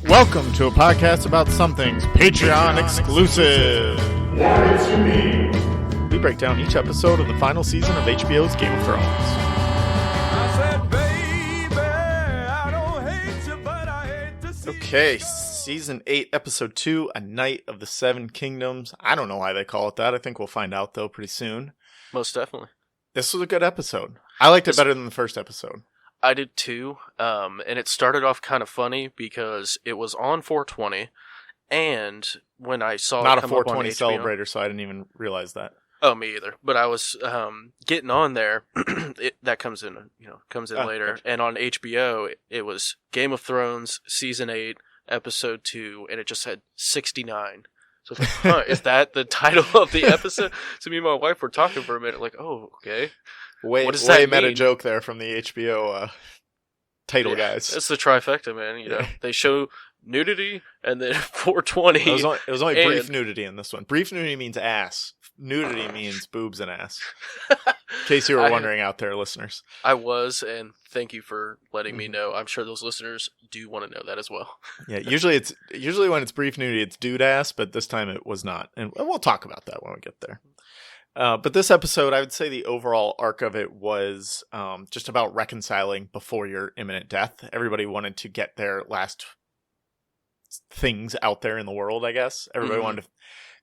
Welcome to a podcast about something's Patreon exclusive. What is you mean? We break down each episode of the final season of HBO's Game of Thrones. I said, baby, I don't hate you, but I hate to see Okay, Season 8, Episode 2, A Night of the Seven Kingdoms. I don't know why they call it that. I think we'll find out, though, pretty soon. Most definitely. This was a good episode. I liked it better than the first episode. I did too, and it started off kind of funny because it was on 420, and when I saw Not it a come up on 420 HBO, celebrator, so I didn't even realize that. Oh, me either. But I was getting on there. That comes in, later. Gotcha. And on HBO, it was Game of Thrones Season 8, Episode 2, and it just said 69. So I was like, huh, is that the title of the episode? So me and my wife were talking for a minute, like, oh, okay. What does that meta mean? joke there from the HBO title guys. It's the trifecta, man. You know, they show nudity and then 420. It was only and... brief nudity in this one. Brief nudity means ass. Nudity means boobs and ass. In case you were wondering out there, listeners. I was, and thank you for letting me know. I'm sure those listeners do want to know that as well. Yeah, usually when it's brief nudity, it's dude ass, but this time it was not. And we'll talk about that when we get there. But this episode, I would say the overall arc of it was just about reconciling before your imminent death. Everybody wanted to get their last things out there in the world, I guess. Everybody wanted to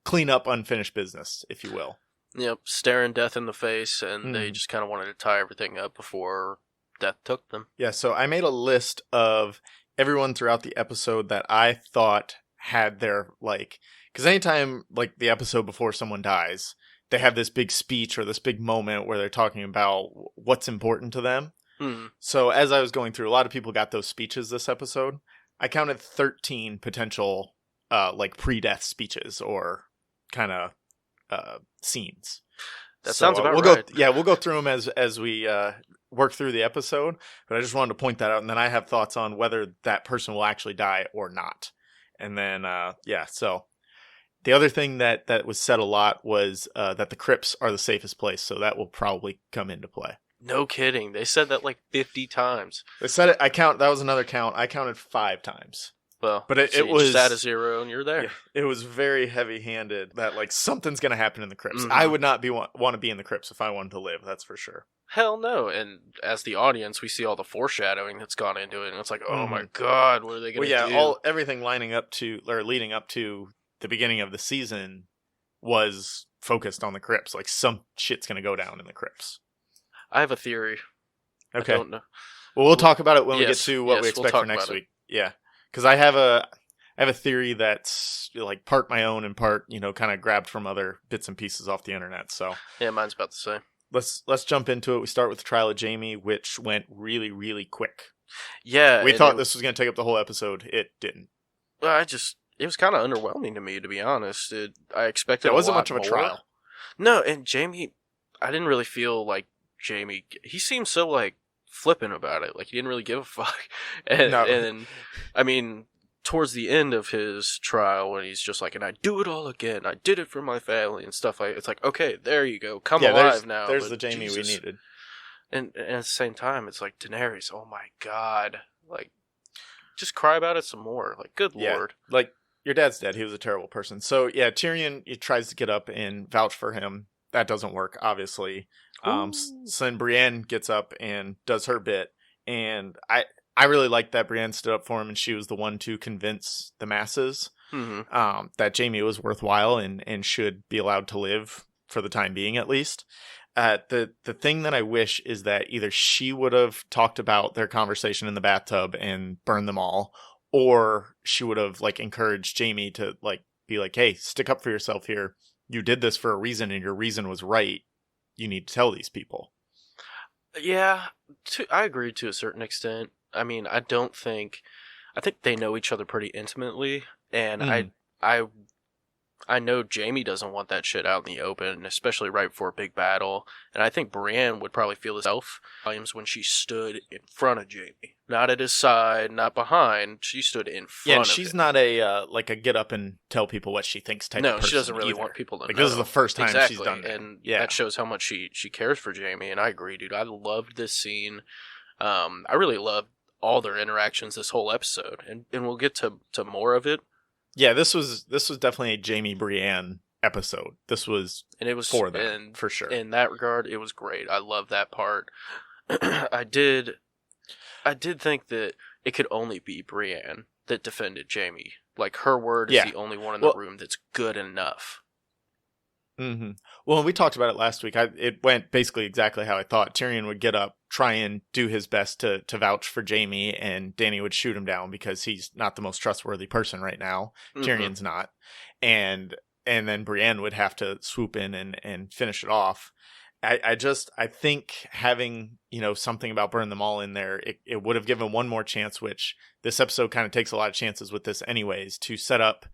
clean up unfinished business, if you will. Yep, staring death in the face, and they just kind of wanted to tie everything up before death took them. Yeah, so I made a list of everyone throughout the episode that I thought had their, because anytime, the episode before someone dies, they have this big speech or this big moment where they're talking about what's important to them. So as I was going through, a lot of people got those speeches this episode. I counted 13 potential pre-death speeches or kind of scenes. That sounds about right. We'll We'll go through them as we work through the episode, but I just wanted to point that out, and then I have thoughts on whether that person will actually die or not. And then so the other thing that was said a lot was that the crypts are the safest place, so that will probably come into play. No kidding. They said that 50 times. They said it. That was another count. I counted 5 times. Well, but it you was just add a 0 and you're there. Yeah, it was very heavy-handed that something's going to happen in the crypts. I would not want to be in the crypts if I wanted to live. That's for sure. Hell no. And as the audience, we see all the foreshadowing that's gone into it, and it's like, oh my god, what are they going to do? Everything leading up to the beginning of the season was focused on the crypts. Some shit's going to go down in the crypts. I have a theory. Okay. I don't know. Well, we'll talk about it when we get to what we expect for next week. Yeah. Because I have a theory that's part my own and part, kind of grabbed from other bits and pieces off the internet. So yeah, mine's about the same. Let's jump into it. We start with the trial of Jaime, which went really, really quick. Yeah. We thought this was going to take up the whole episode. It didn't. Well, it was kind of underwhelming to me, to be honest. I expected it wasn't a lot much of a more. trial. No, and Jaime, I didn't really feel like Jaime. He seemed so flippant about it. He didn't really give a fuck. And I mean, towards the end of his trial, when he's just and I do it all again. I did it for my family and stuff it's okay, there you go. Come alive now. There's the Jaime we needed. And at the same time, it's Daenerys, oh my god. Just cry about it some more. Good lord. Your dad's dead. He was a terrible person. So, yeah, Tyrion he tries to get up and vouch for him. That doesn't work, obviously. So then Brienne gets up and does her bit. And I really liked that Brienne stood up for him, and she was the one to convince the masses that Jaime was worthwhile and should be allowed to live for the time being, at least. The thing that I wish is that either she would have talked about their conversation in the bathtub and burned them all, or she would have encouraged Jaime to be hey, stick up for yourself here. You did this for a reason, and your reason was right. You need to tell these people. Yeah, I agree to a certain extent. I mean, I think they know each other pretty intimately, and I know Jaime doesn't want that shit out in the open, especially right before a big battle. And I think Brienne would probably feel herself times when she stood in front of Jaime. Not at his side, not behind. She stood in front of him. Yeah, and she's not a get up and tell people what she thinks type of person. No, she doesn't really either. Want people to know. This is the first time exactly. she's done that. And that shows how much she cares for Jaime, and I agree, dude. I loved this scene. I really loved all their interactions this whole episode, and we'll get to more of it. Yeah, this was definitely a Jaime Brienne episode. This was, and it was for them, for sure. In that regard, it was great. I love that part. I did think that it could only be Brienne that defended Jaime. Like, her word is the only one in the room that's good enough. Mm-hmm. Well, we talked about it last week. It went basically exactly how I thought. Tyrion would get up, try and do his best to vouch for Jaime, and Dany would shoot him down because he's not the most trustworthy person right now. Mm-hmm. Tyrion's not. And then Brienne would have to swoop in and finish it off. I think having, something about burn them all in there, it would have given one more chance, which this episode kind of takes a lot of chances with this anyways, to set up,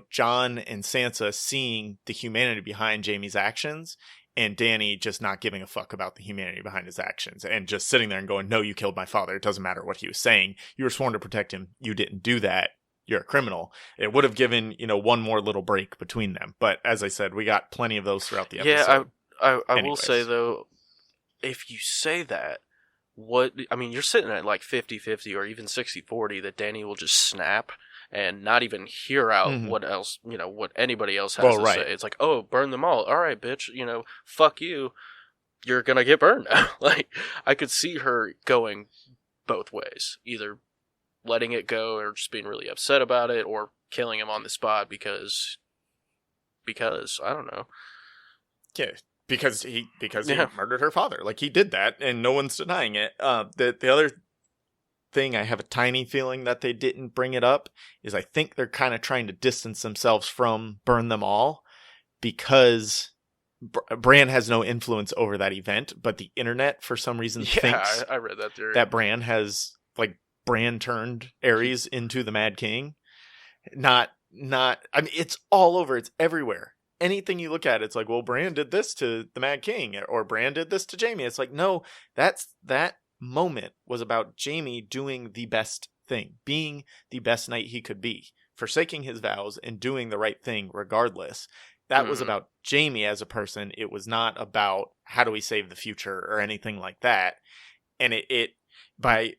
Jon and Sansa seeing the humanity behind Jaime's actions, and Dany just not giving a fuck about the humanity behind his actions, and just sitting there and going, no, you killed my father. It doesn't matter what he was saying. You were sworn to protect him. You didn't do that. You're a criminal. It would have given, one more little break between them. But as I said, we got plenty of those throughout the episode. Yeah, I will say, though, if you say that, you're sitting at like 50-50 or even 60-40 that Dany will just snap and not even hear out what else, what anybody else has to say. It's like, oh, burn them all. All right, bitch, fuck you. You're going to get burned now. Like, I could see her going both ways. Either letting it go or just being really upset about it, or killing him on the spot because I don't know. Yeah. Because he murdered her father. Like, he did that, and no one's denying it. The other thing I have a tiny feeling that they didn't bring it up is I think they're kind of trying to distance themselves from burn them all, because Bran has no influence over that event, but the internet for some reason thinks I read that theory. That Bran turned Aerys into the Mad King. It's all over. It's everywhere. Anything you look at, it's like, well, Bran did this to the Mad King, or Bran did this to Jaime. It's like, no, that moment was about Jaime doing the best thing, being the best knight he could be, forsaking his vows and doing the right thing regardless. That was about Jaime as a person. It was not about how do we save the future or anything like that. And by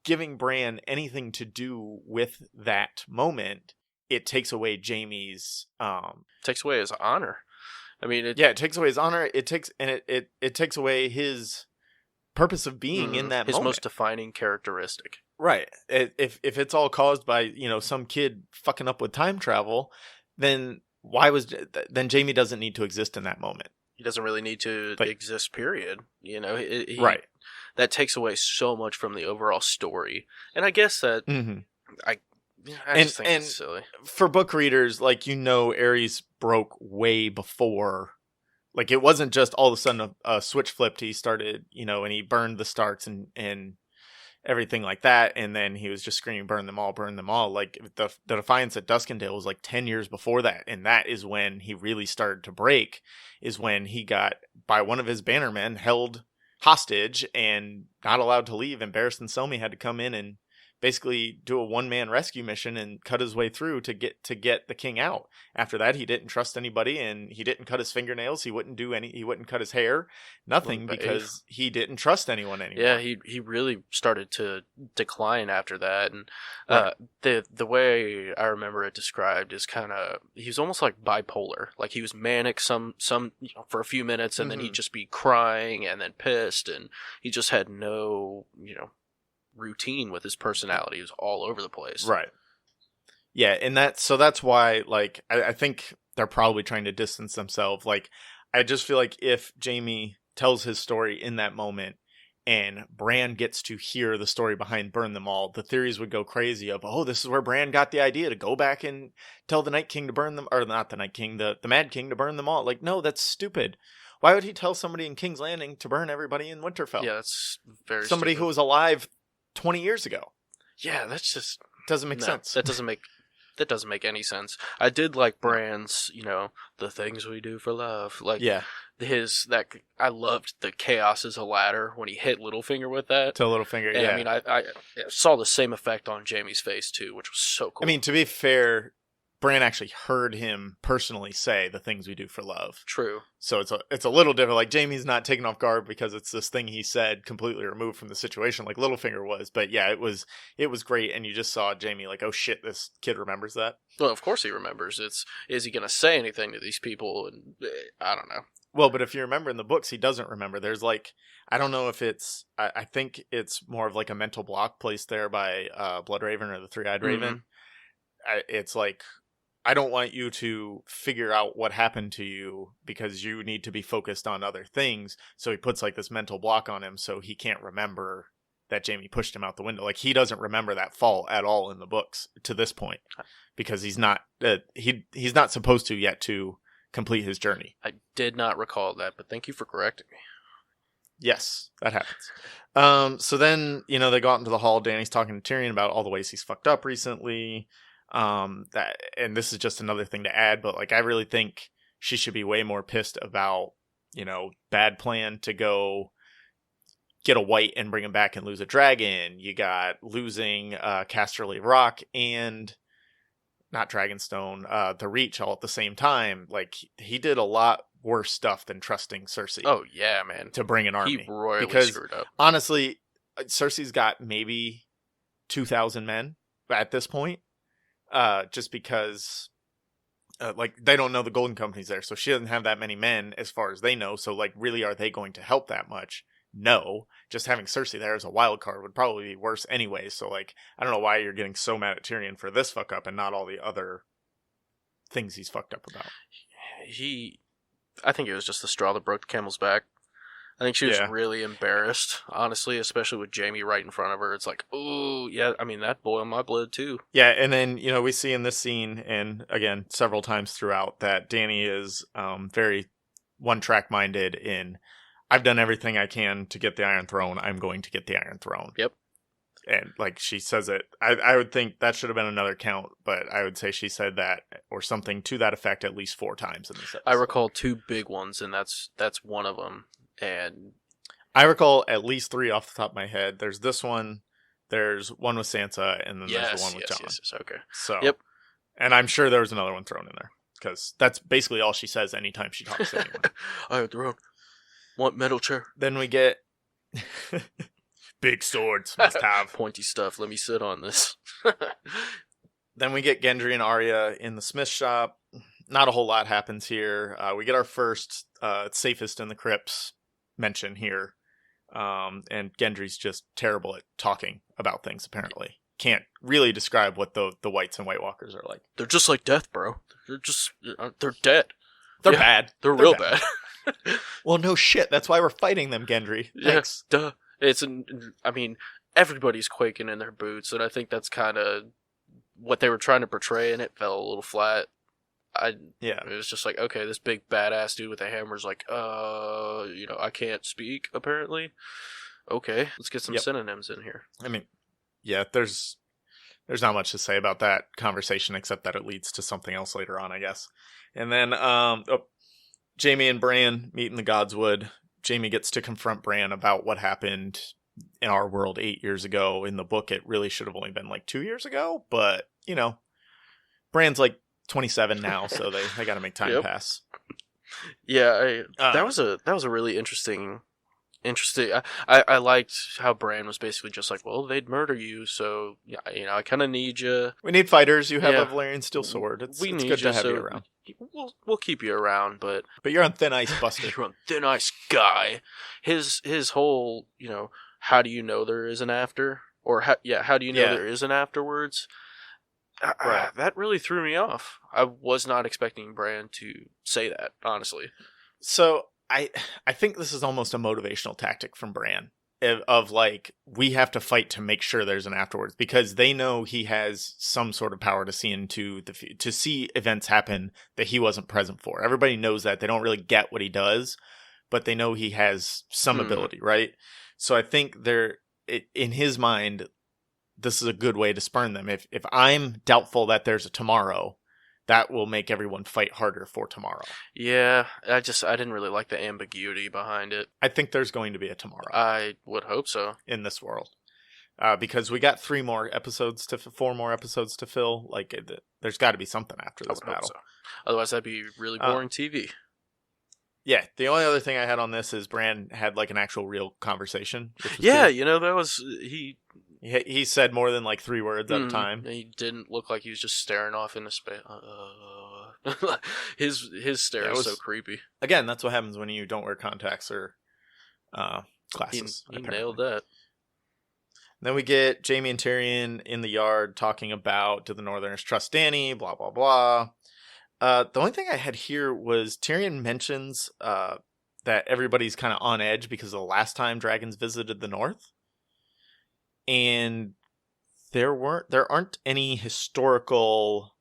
giving Bran anything to do with that moment, it takes away Jaime's takes away his honor. I mean, it takes away his honor. It takes away his purpose of being in that his moment. Most defining characteristic. Right. If it's all caused by some kid fucking up with time travel, then then Jaime doesn't need to exist in that moment. He doesn't really need to exist. Period. Right. That takes away so much from the overall story, and I guess that I just think it's silly. For book readers, Aerys broke way before. Like, it wasn't just all of a sudden a switch flipped. He started, and he burned the Starks and everything like that. And then he was just screaming, burn them all, burn them all. Like, the Defiance at Duskendale was like 10 years before that. And that is when he really started to break, is when he got, by one of his bannermen, held hostage and not allowed to leave. And Barristan Selmy had to come in and basically do a one-man rescue mission and cut his way through to get the king out. After that, he didn't trust anybody, and he didn't cut his fingernails. He wouldn't cut his hair, nothing, because he didn't trust anyone anymore. Yeah, he really started to decline after that, and the way I remember it described is kind of, he was almost like bipolar. Like, he was manic some for a few minutes, and then he'd just be crying and then pissed, and he just had no routine with his personality. It was all over the place. Right. Yeah, and that's why, like, I think they're probably trying to distance themselves. Like, I just feel like if Jaime tells his story in that moment and Bran gets to hear the story behind burn them all, the theories would go crazy of, oh, this is where Bran got the idea to go back and tell the Night King to burn them, or not the Night King, the Mad King to burn them all. Like, no, that's stupid. Why would he tell somebody in King's Landing to burn everybody in Winterfell? Yeah, that's very somebody stupid. Who was alive 20 years ago. Yeah, that's just doesn't make sense. That doesn't make any sense. I did like Bran's, the things we do for love. Like, I loved the chaos as a ladder when he hit Littlefinger with that. To Littlefinger, and, yeah. I mean, I saw the same effect on Jaime's face too, which was so cool. I mean, to be fair, Bran actually heard him personally say the things we do for love. True. So it's a little different. Like, Jaime's not taken off guard because it's this thing he said completely removed from the situation, like Littlefinger was. But yeah, it was great, and you just saw Jaime like, oh shit, this kid remembers that. Well, of course he remembers. Is he gonna say anything to these people? And I don't know. Well, but if you remember in the books, he doesn't remember. There's like, I don't know if it's, I think it's more of like a mental block placed there by Bloodraven or the Three-Eyed Raven. It's like, I don't want you to figure out what happened to you because you need to be focused on other things. So he puts like this mental block on him so he can't remember that Jaime pushed him out the window. Like, he doesn't remember that fall at all in the books to this point because he's not he's not supposed to yet to complete his journey. I did not recall that, but thank you for correcting me. Yes, that happens. So then, they go out into the hall. Dany's talking to Tyrion about all the ways he's fucked up recently. And this is just another thing to add, but like, I really think she should be way more pissed about, bad plan to go get a white and bring him back and lose a dragon. You got losing Casterly Rock and not Dragonstone, the Reach all at the same time. Like, he did a lot worse stuff than trusting Cersei. Oh yeah, man. To bring an army. He royally because screwed up. Honestly, Cersei's got maybe 2,000 men at this point. Just because, like, they don't know the Golden Company's there, so she doesn't have that many men as far as they know. So, like, really, are they going to help that much? No. Just having Cersei there as a wild card would probably be worse anyway. So, like, I don't know why you're getting so mad at Tyrion for this fuck up and not all the other things he's fucked up about. I think it was just the straw that broke the camel's back. I think she was really embarrassed, honestly, especially with Jaime right in front of her. It's like, ooh, yeah, I mean, that boiled my blood, too. Yeah, and then, we see in this scene, and again, several times throughout, that Dany is very one-track-minded in, I've done everything I can to get the Iron Throne, I'm going to get the Iron Throne. Yep. And, like, she says it, I would think that should have been another count, but I would say she said that, or something to that effect, at least 4 times in this episode. I recall 2 big ones, and that's one of them. And I recall at least 3 off the top of my head. There's this one, there's one with Sansa, and then there's the one with Jon. Yes, okay. So, yep. And I'm sure there was another one thrown in there, because that's basically all she says anytime she talks to anyone. Iron Throne. Want metal chair? Then we get big swords, must have. Pointy stuff, let me sit on this. Then we get Gendry and Arya in the smith shop. Not a whole lot happens here. We get our first safest in the crypts mention here. And Gendry's just terrible at talking about things, apparently. Can't really describe what the Whites and White Walkers are like. They're just like death, bro. They're dead. They're bad. They're real bad. Well, no shit. That's why we're fighting them, Gendry. Thanks. Yeah, duh. Everybody's quaking in their boots, and I think that's kind of what they were trying to portray, and it fell a little flat. It was just like, okay, this big badass dude with a hammer's like, I can't speak, apparently. Okay, let's get some synonyms in here. I mean, yeah, there's not much to say about that conversation except that it leads to something else later on, I guess. And then, Jaime and Bran meet in the Godswood. Jaime gets to confront Bran about what happened in our world 8 years ago. In the book, it really should have only been like 2 years ago, but, Bran's like 27 now, so they got to make time pass. Yeah, that was a really interesting. I liked how Bran was basically just like, well, they'd murder you, so I kind of need you. We need fighters. You have a Valyrian steel sword. It's good to have you around. We'll keep you around, but you're on thin ice, Buster. You're on thin ice, guy. His whole, how do you know there is an after, or how do you know there is an afterwards? Right. That really threw me off. I was not expecting Bran to say that, honestly. So I think this is almost a motivational tactic from Bran of like, we have to fight to make sure there's an afterwards, because they know he has some sort of power to see into to see events happen that he wasn't present for. Everybody knows that. They don't really get what he does, but they know he has some ability, right? So I think in his mind, this is a good way to spurn them. If I'm doubtful that there's a tomorrow, that will make everyone fight harder for tomorrow. Yeah, I didn't really like the ambiguity behind it. I think there's going to be a tomorrow. I would hope so. In this world. because we got 4 more episodes to fill. Like, there's got to be something after this battle. So. Otherwise, that'd be really boring TV. Yeah, the only other thing I had on this is Bran had like an actual real conversation. Yeah, that was he said more than like 3 words at a time. He didn't look like he was just staring off into space. His stare was so creepy. Again, that's what happens when you don't wear contacts or glasses. He nailed that. Then we get Jaime and Tyrion in the yard talking about, do the Northerners trust Dany, blah, blah, blah. The only thing I had here was Tyrion mentions that everybody's kind of on edge because of the last time dragons visited the North. And there aren't any historical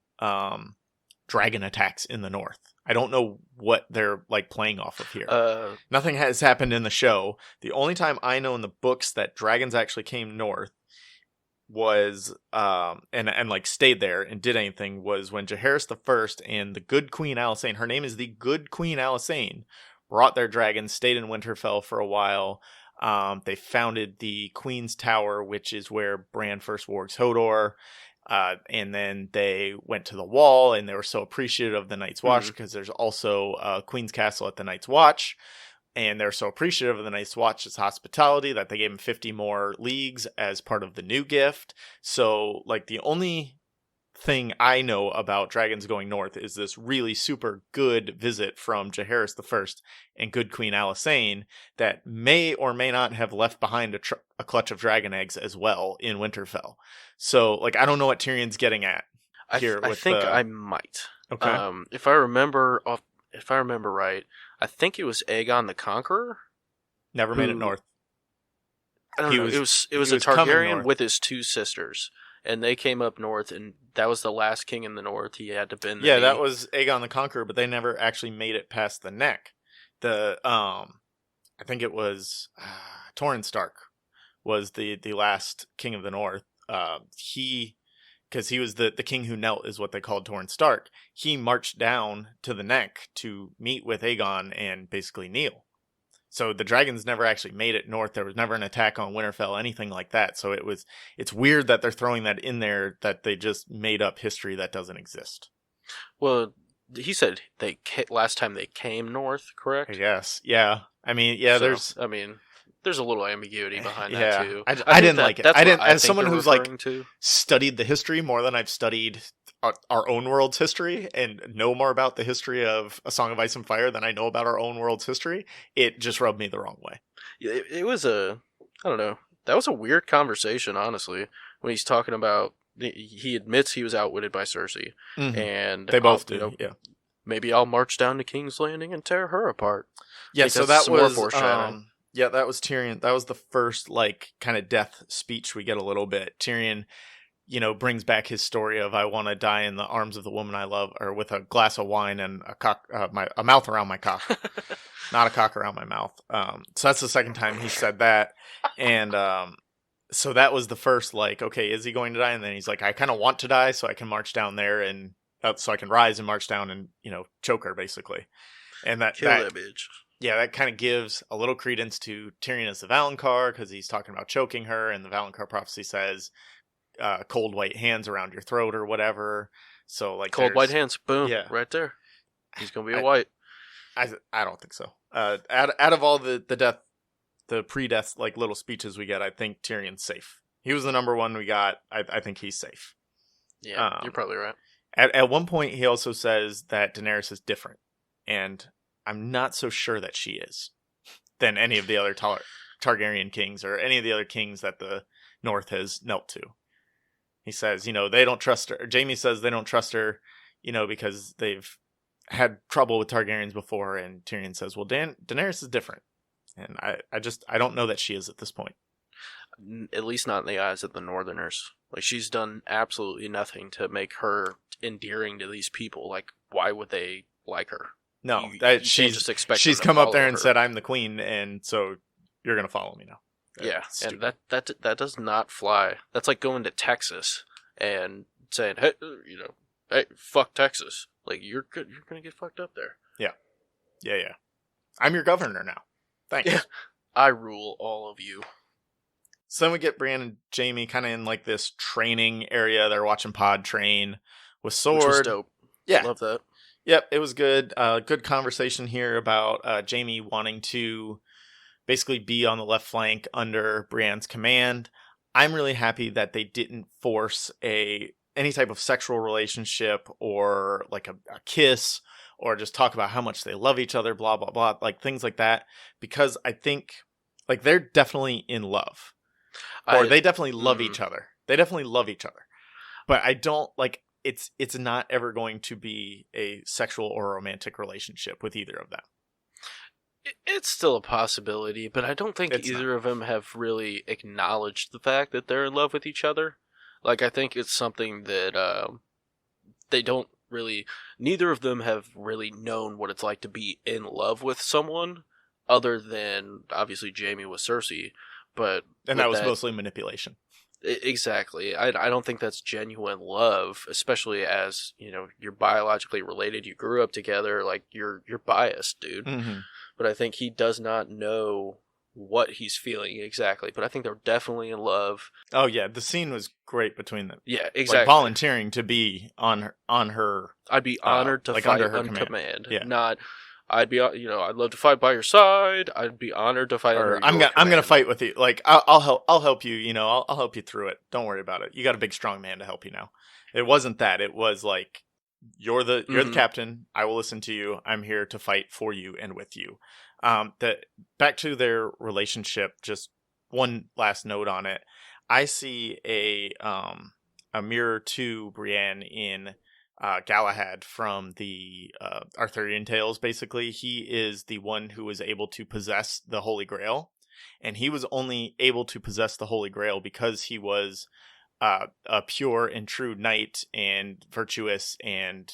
dragon attacks in the North. I don't know what they're like playing off of here. Nothing has happened in the show. The only time I know in the books that dragons actually came north was and like stayed there and did anything was when Jaehaerys the First and the good Queen Alysanne, her name is the good Queen Alysanne, brought their dragons, stayed in Winterfell for a while. They founded the Queen's Tower, which is where Bran first wargs Hodor. And then they went to the Wall, and they were so appreciative of the Night's Watch because there's also Queen's Castle at the Night's Watch. And they're so appreciative of the Night's Watch's hospitality that they gave him 50 more leagues as part of the new gift. So, like, the only thing I know about dragons going north is this really super good visit from Jaehaerys the First and good Queen Alysanne that may or may not have left behind a clutch of dragon eggs as well in Winterfell. So, like, I don't know what Tyrion's getting at here. I think I might. Okay. If I remember right, I think it was Aegon the Conqueror. Never made it north. I don't know. It was a Targaryen with his 2 sisters. And they came up north, and that was the last king in the north. He had to bend the knee. That was Aegon the Conqueror, but they never actually made it past the neck. I think it was Torrhen Stark was the last king of the north. Because he was the king who knelt is what they called Torrhen Stark. He marched down to the neck to meet with Aegon and basically kneel. So the dragons never actually made it north. There was never an attack on Winterfell, anything like that. So it's weird that they're throwing that in there, that they just made up history that doesn't exist. Well, he said last time they came north, correct? I guess. Yeah. I mean, there's a little ambiguity behind that too. I didn't like it. As someone who's like to. studied the history more than I've studied our own world's history and know more about the history of A Song of Ice and Fire than I know about our own world's history, it just rubbed me the wrong way. It was I don't know. That was a weird conversation, honestly, when he's talking about, he admits he was outwitted by Cersei. Mm-hmm. And they both do, yeah. Maybe I'll march down to King's Landing and tear her apart. Yeah, so that was foreshadowing. Yeah, that was Tyrion. That was the first, like, kind of death speech we get a little bit. Tyrion, brings back his story of, I want to die in the arms of the woman I love, or with a glass of wine and a mouth around my cock. Not a cock around my mouth. So that's the second time he said that. And so that was the first, like, okay, is he going to die? And then he's like, I kind of want to die so I can march down there and so I can rise and march down and, choke her, basically. And kill that bitch. Yeah, that kind of gives a little credence to Tyrion as the Valonqar, because he's talking about choking her, and the Valonqar prophecy says, cold white hands around your throat or whatever. So, like, cold white hands, boom, yeah. Right there. He's gonna be a white. I don't think so. Out of all the pre-death, like, little speeches we get, I think Tyrion's safe. He was the number one we got. I think he's safe. Yeah, you're probably right. At one point, he also says that Daenerys is different, and I'm not so sure that she is than any of the other Targaryen kings or any of the other kings that the North has knelt to. He says, they don't trust her. Jaime says they don't trust her, because they've had trouble with Targaryens before. And Tyrion says, well, Daenerys is different. And I don't know that she is at this point. At least not in the eyes of the Northerners. Like, she's done absolutely nothing to make her endearing to these people. Like, why would they like her? No, she's come up there and said, I'm the queen, and so you're going to follow me now. Yeah, and that does not fly. That's like going to Texas and saying, hey, hey, fuck Texas. Like, you're going to get fucked up there. Yeah. I'm your governor now. Thanks. Yeah. I rule all of you. So then we get Brienne and Jamie kind of in like this training area. They're watching Pod train with Sword. Which was dope. Yeah. Love that. Yep, it was good. Good conversation here about Jamie wanting to basically be on the left flank under Brienne's command. I'm really happy that they didn't force any type of sexual relationship or like a kiss or just talk about how much they love each other, blah, blah, blah, like things like that. Because I think like they're definitely in love. Or they definitely love each other. They definitely love each other. But I don't like it's not ever going to be a sexual or romantic relationship with either of them. It's still a possibility, but I don't think either of them have really acknowledged the fact that they're in love with each other. Like, I think it's something that they don't really... Neither of them have really known what it's like to be in love with someone, other than, obviously, Jaime with Cersei. And that was mostly manipulation. Exactly. I don't think that's genuine love, especially as, you know, you're biologically related, you grew up together, like, you're biased, dude. Mm-hmm. But I think he does not know what he's feeling exactly. But I think they're definitely in love. Oh yeah, the scene was great between them. Yeah, exactly. Like volunteering to be on her. I'd be honored to like fight under her on command. Yeah. Not, I'd love to fight by your side. I'd be honored to fight. Or I'm gonna fight with you. Like I'll help you. You know, I'll help you through it. Don't worry about it. You got a big strong man to help you now. It wasn't that. It was like you're the captain. I will listen to you. I'm here to fight for you and with you. Back to their relationship, just one last note on it. I see a mirror to Brienne in Galahad from the Arthurian tales. Basically, he is the one who was able to possess the Holy Grail, and he was only able to possess the Holy Grail because he was a pure and true knight and virtuous and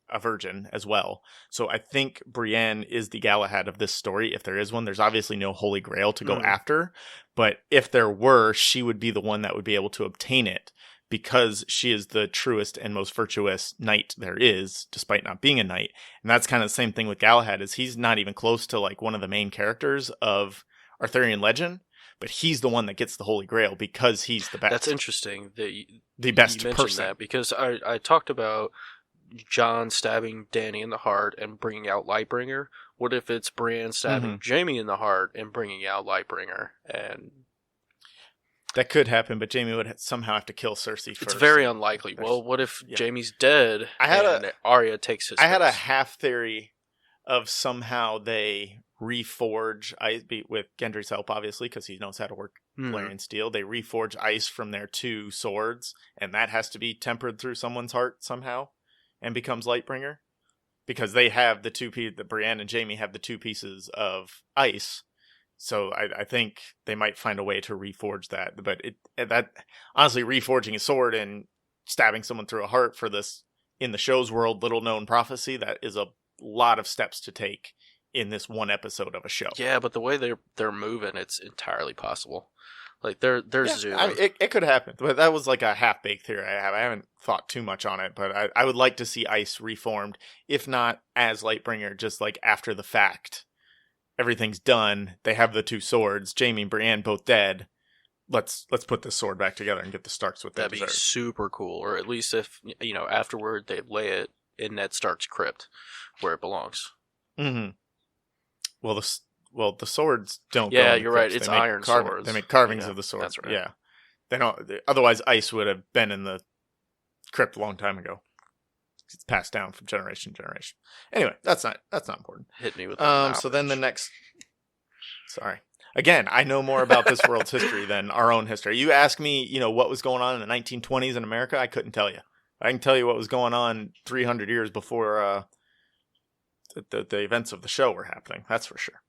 a virgin as well. So I think Brienne is the Galahad of this story, if there is one. There's obviously no Holy Grail to go after, but if there were, she would be the one that would be able to obtain it because she is the truest and most virtuous knight there is, despite not being a knight. And that's kind of the same thing with Galahad, is he's not even close to like one of the main characters of Arthurian legend, but he's the one that gets the Holy Grail because he's the best. That's interesting that the best you mentioned person. That, because I talked about Jon stabbing Dany in the heart and bringing out Lightbringer. What if it's Brienne stabbing Jaime in the heart and bringing out Lightbringer? And that could happen, but Jaime would somehow have to kill Cersei first. It's very unlikely. Well, what if Jaime's dead and Arya takes his place? I had a half theory of somehow they reforge ice with Gendry's help, obviously, because he knows how to work Valyrian steel. They reforge ice from their two swords, and that has to be tempered through someone's heart somehow and becomes Lightbringer, because they have the Brienne and Jaime have the two pieces of ice. So I think they might find a way to reforge that. But that honestly, reforging a sword and stabbing someone through a heart for this, in the show's world, little known prophecy, that is a lot of steps to take in this one episode of a show. Yeah, but the way they're moving, it's entirely possible. Like they're zooming. I mean, it could happen, but that was like a half-baked theory I have. I haven't thought too much on it, but I would like to see ice reformed, if not as Lightbringer, just like after the fact. Everything's done. They have the two swords. Jaime and Brienne both dead. Let's put this sword back together and get the Starks what they deserve. That'd be super cool. Or at least if afterward they lay it in Ned Stark's crypt where it belongs. Mm-hmm. Well, the swords don't. Yeah, go you're right. It's iron swords. They make carvings of the sword. That's right. Yeah, they don't. Otherwise, ice would have been in the crypt a long time ago. It's passed down from generation to generation. Anyway, that's not important. Hit me with so then the next. Sorry. Again, I know more about this world's history than our own history. You ask me, what was going on in the 1920s in America, I couldn't tell you. I can tell you what was going on 300 years before the events of the show were happening. That's for sure.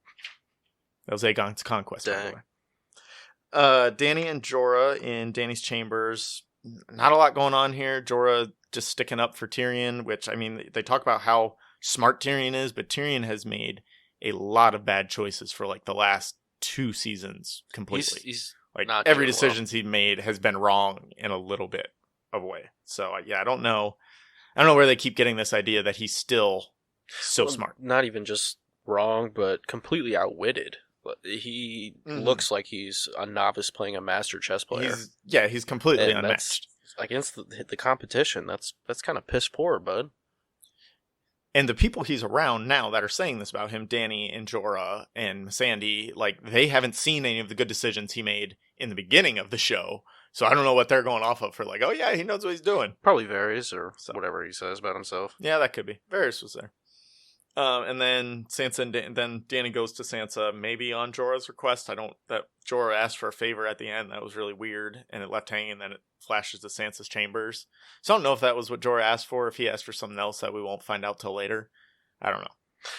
That was Aegon's conquest, by the way. Dany and Jorah in Dany's chambers. Not a lot going on here. Jorah just sticking up for Tyrion, which, I mean, they talk about how smart Tyrion is, but Tyrion has made a lot of bad choices for like the last 2 seasons completely. He's like not every doing decision he made has been wrong in a little bit of a way. So yeah, I don't know where they keep getting this idea that he's still so smart. Not even just wrong, but completely outwitted. He Mhm. looks like he's a novice playing a master chess player. He's completely And unmatched. against the competition. That's kind of piss poor, bud. And the people he's around now that are saying this about him, Danny and Jorah and Sandy, like, they haven't seen any of the good decisions he made in the beginning of the show. So I don't know what they're going off of for, like, oh yeah, he knows what he's doing. Probably Varys or So. whatever he says about himself. Yeah, that could be. Varys was there. And then Sansa and then Danny goes to Sansa, maybe on Jorah's request. That Jorah asked for a favor at the end. That was really weird, and it left hanging. And then it flashes to Sansa's chambers. So I don't know if that was what Jorah asked for. If he asked for something else that we won't find out till later, I don't know.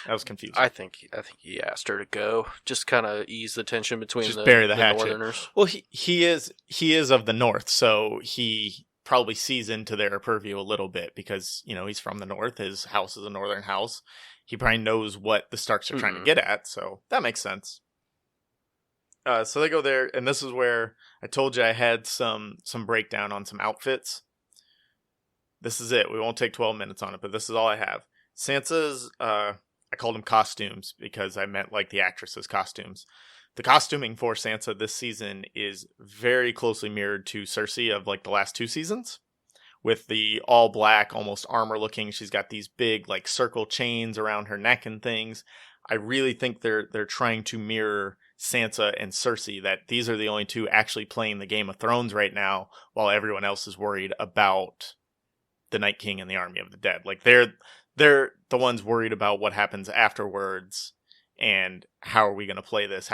That was confusing. I think he asked her to go, just kind of ease the tension between Just bury the hatchet. Northerners. Well, he is of the North, so he probably sees into their purview a little bit because he's from the North. His house is a Northern house. He probably knows what the Starks are trying to get at, so that makes sense. So they go there, and this is where I told you I had some breakdown on some outfits. This is it. We won't take 12 minutes on it, but this is all I have. Sansa's, I called them costumes because I meant like the actresses' costumes. The costuming for Sansa this season is very closely mirrored to Cersei of like the last 2 seasons. With the all black, almost armor looking, she's got these big like circle chains around her neck and things. I really think they're trying to mirror Sansa and Cersei, that these are the only 2 actually playing the Game of Thrones right now, while everyone else is worried about the Night King and the Army of the Dead. Like they're the ones worried about what happens afterwards and how are we going to play this.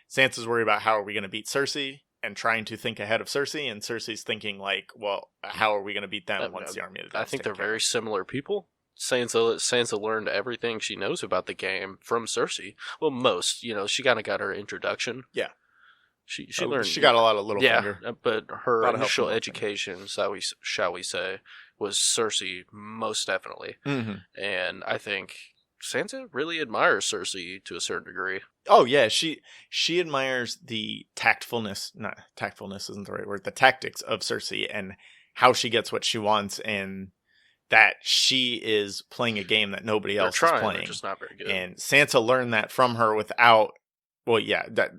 Sansa's worried about how are we going to beat Cersei and trying to think ahead of Cersei, and Cersei's thinking like, well, how are we going to beat them once the Army of the Dead? I think they're very similar people. Sansa learned everything she knows about the game from Cersei. Well, most, she kind of got her introduction. Yeah. She learned. She got a lot of Littlefinger. Yeah, but her initial education, shall we say, was Cersei, most definitely. Mm-hmm. And I think Sansa really admires Cersei to a certain degree. Oh yeah, she admires the tactfulness isn't the right word, the tactics of Cersei and how she gets what she wants, and that she is playing a game that nobody else is playing. They're just not very good. And Sansa learned that from her without, that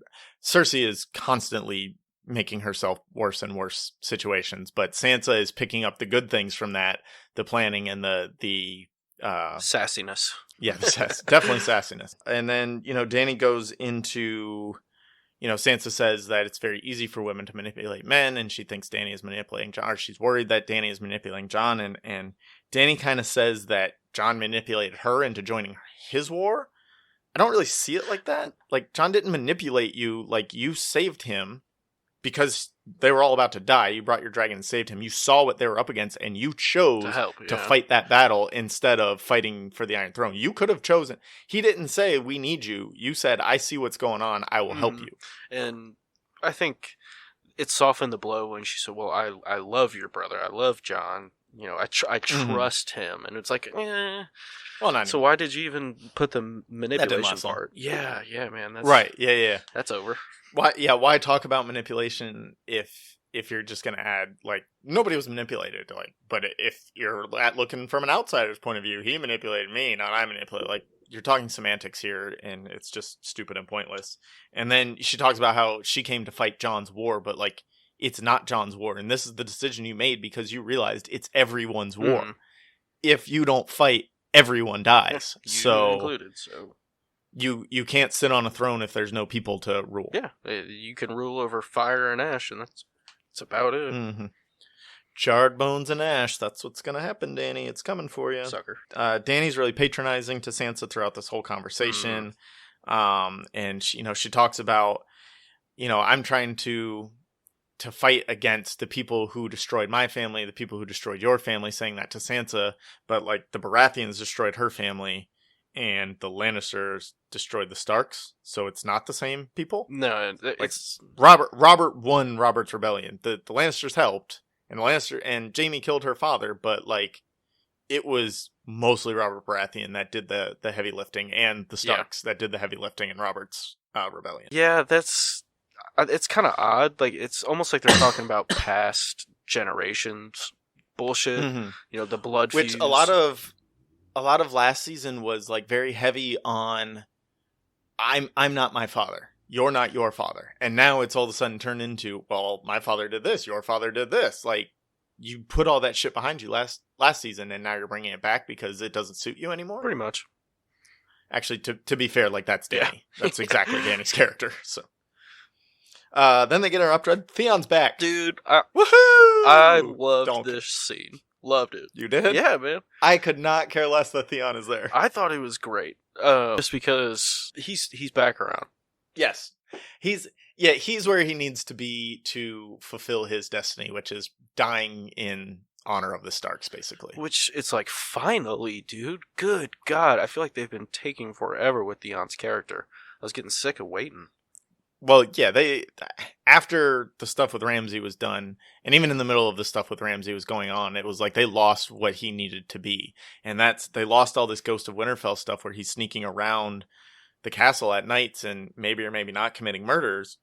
Cersei is constantly making herself worse and worse situations, but Sansa is picking up the good things from that, the planning and the sassiness. Yeah, definitely sassiness. And then, Dany goes into, Sansa says that it's very easy for women to manipulate men, and she thinks Dany is manipulating Jon, or she's worried that Dany is manipulating Jon, and Dany kind of says that Jon manipulated her into joining his war. I don't really see it like that. Like, Jon didn't manipulate you, like, you saved him because they were all about to die. You brought your dragon and saved him. You saw what they were up against, and you chose to fight that battle instead of fighting for the Iron Throne. You could have chosen. He didn't say, we need you. You said, I see what's going on. I will help you. And I think it softened the blow when she said, well, I love your brother. I love Jon. I trust him. And it's like, Well, not so why did you even put the manipulation part? Yeah, man. That's, right, yeah. That's over. Why talk about manipulation if you're just going to add, like, nobody was manipulated, like, but if you're looking from an outsider's point of view, he manipulated me, not I manipulated, like, you're talking semantics here, and it's just stupid and pointless. And then she talks about how she came to fight Jon's war, but, like, it's not Jon's war, and this is the decision you made because you realized it's everyone's war. If you don't fight, everyone dies. You included, so... You can't sit on a throne if there's no people to rule. Yeah, you can rule over fire and ash, and that's about it. Mm-hmm. Charred bones and ash. That's what's going to happen, Dany. It's coming for you. Sucker. Dany's really patronizing to Sansa throughout this whole conversation. And she talks about, I'm trying to fight against the people who destroyed my family, the people who destroyed your family, saying that to Sansa. But, like, the Baratheons destroyed her family, and the Lannisters destroyed the Starks, so it's not the same people. No, it's Robert won Robert's rebellion. The Lannisters helped, and and Jaime killed her father, but, like, it was mostly Robert Baratheon that did the heavy lifting, and the Starks that did the heavy lifting in Robert's rebellion. Yeah, it's kind of odd. Like, it's almost like they're talking about past generations bullshit. The blood which feuds. A lot of last season was, like, very heavy on I'm not my father. you're not your father. And now it's all of a sudden turned into, well, my father did this, your father did this. Like, you put all that shit behind you last season, and now you're bringing it back because it doesn't suit you anymore? Pretty much. Actually, to be fair, like, that's Danny. Yeah. That's exactly Danny's character. So, then they get her updread. Theon's back. Dude, woohoo! I loved this scene. Loved it. You did? Yeah, man. I could not care less that Theon is there. I thought it was great. Just because he's back around. Yes. He's where he needs to be to fulfill his destiny, which is dying in honor of the Starks, basically. Which, it's like, finally, dude. Good God. I feel like they've been taking forever with Theon's character. I was getting sick of waiting. Well, yeah, after the stuff with Ramsay was done, and even in the middle of the stuff with Ramsay was going on, it was like they lost what he needed to be. And they lost all this Ghost of Winterfell stuff where he's sneaking around the castle at nights and maybe or maybe not committing murders.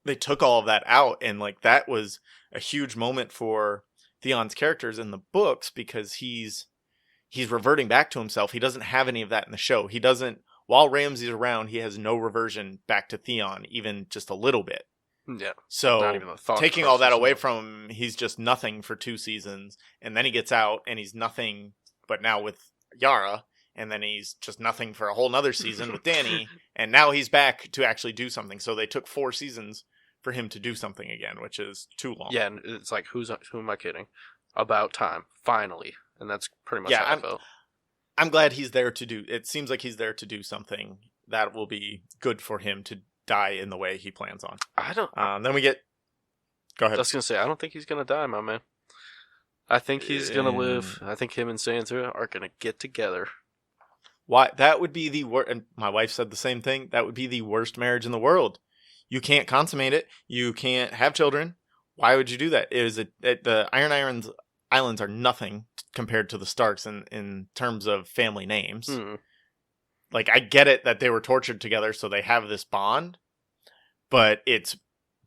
They took all of that out, and like that was a huge moment for Theon's characters in the books because he's reverting back to himself. He doesn't have any of that in the show. He doesn't. While Ramsay's around, he has no reversion back to Theon, even just a little bit. Yeah. So not even a thought taking all that away from him, he's just nothing for 2 seasons. And then he gets out and he's nothing, but now with Yara. And then he's just nothing for a whole nother season with Dany. And now he's back to actually do something. So they took 4 seasons for him to do something again, which is too long. Yeah, and it's like, who am I kidding? About time. Finally. And that's pretty much how I felt. I'm glad he's there to do. It seems like he's there to do something that will be good for him to die in the way he plans on. I don't. Then we get. Go ahead. I was gonna say I don't think he's gonna die, my man. I think he's gonna live. I think him and Sansa are gonna get together. Why? That would be the worst. And my wife said the same thing. That would be the worst marriage in the world. You can't consummate it. You can't have children. Why would you do that? The Iron Islands are nothing compared to the Starks in terms of family names. Like, I get it that they were tortured together, so they have this bond, but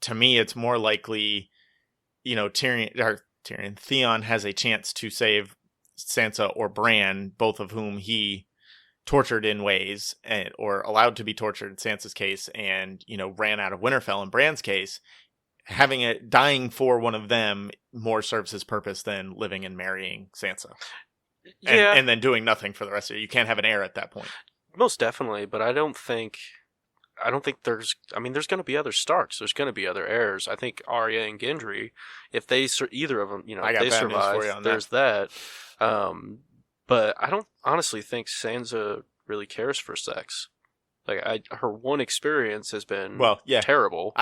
to me, it's more likely, Theon has a chance to save Sansa or Bran, both of whom he tortured in ways, or allowed to be tortured in Sansa's case, and, ran out of Winterfell in Bran's case. Dying for one of them more serves his purpose than living and marrying Sansa. Yeah. And then doing nothing for the rest of it. You can't have an heir at that point. Most definitely, but I don't think there's going to be other Starks. There's going to be other heirs. I think Arya and Gendry, if either of them, if they survive, there's that. But I don't honestly think Sansa really cares for sex. Like, her one experience has been terrible.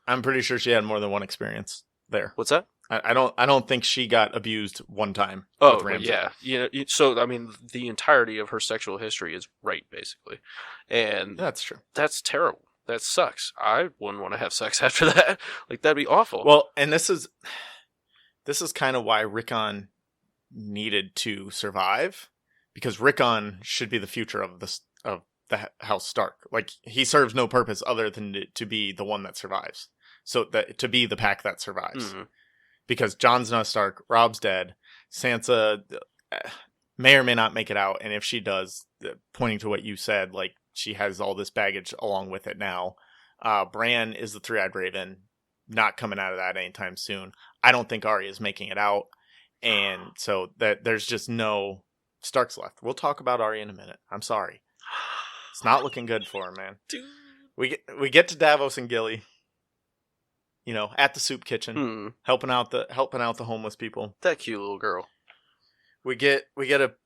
I'm pretty sure she had more than one experience there. What's that? I don't think she got abused one time. Oh, with yeah. So, I mean, the entirety of her sexual history is rape, basically. And that's true. That's terrible. That sucks. I wouldn't want to have sex after that. Like, that'd be awful. Well, and this is kind of why Rickon needed to survive, because Rickon should be the future of the House Stark. Like, he serves no purpose other than to be the one that survives. So that to be the pack that survives. Mm-hmm. Because Jon's not Stark, Rob's dead, Sansa may or may not make it out, and if she does, pointing to what you said, like, she has all this baggage along with it now. Bran is the Three-Eyed Raven, not coming out of that anytime soon. I don't think Arya is making it out, and so that there's just no Starks left. We'll talk about Arya in a minute. I'm sorry. It's not looking good for him, man. Dude. We get to Davos and Gilly. At the soup kitchen, helping out the homeless people. That cute little girl. We get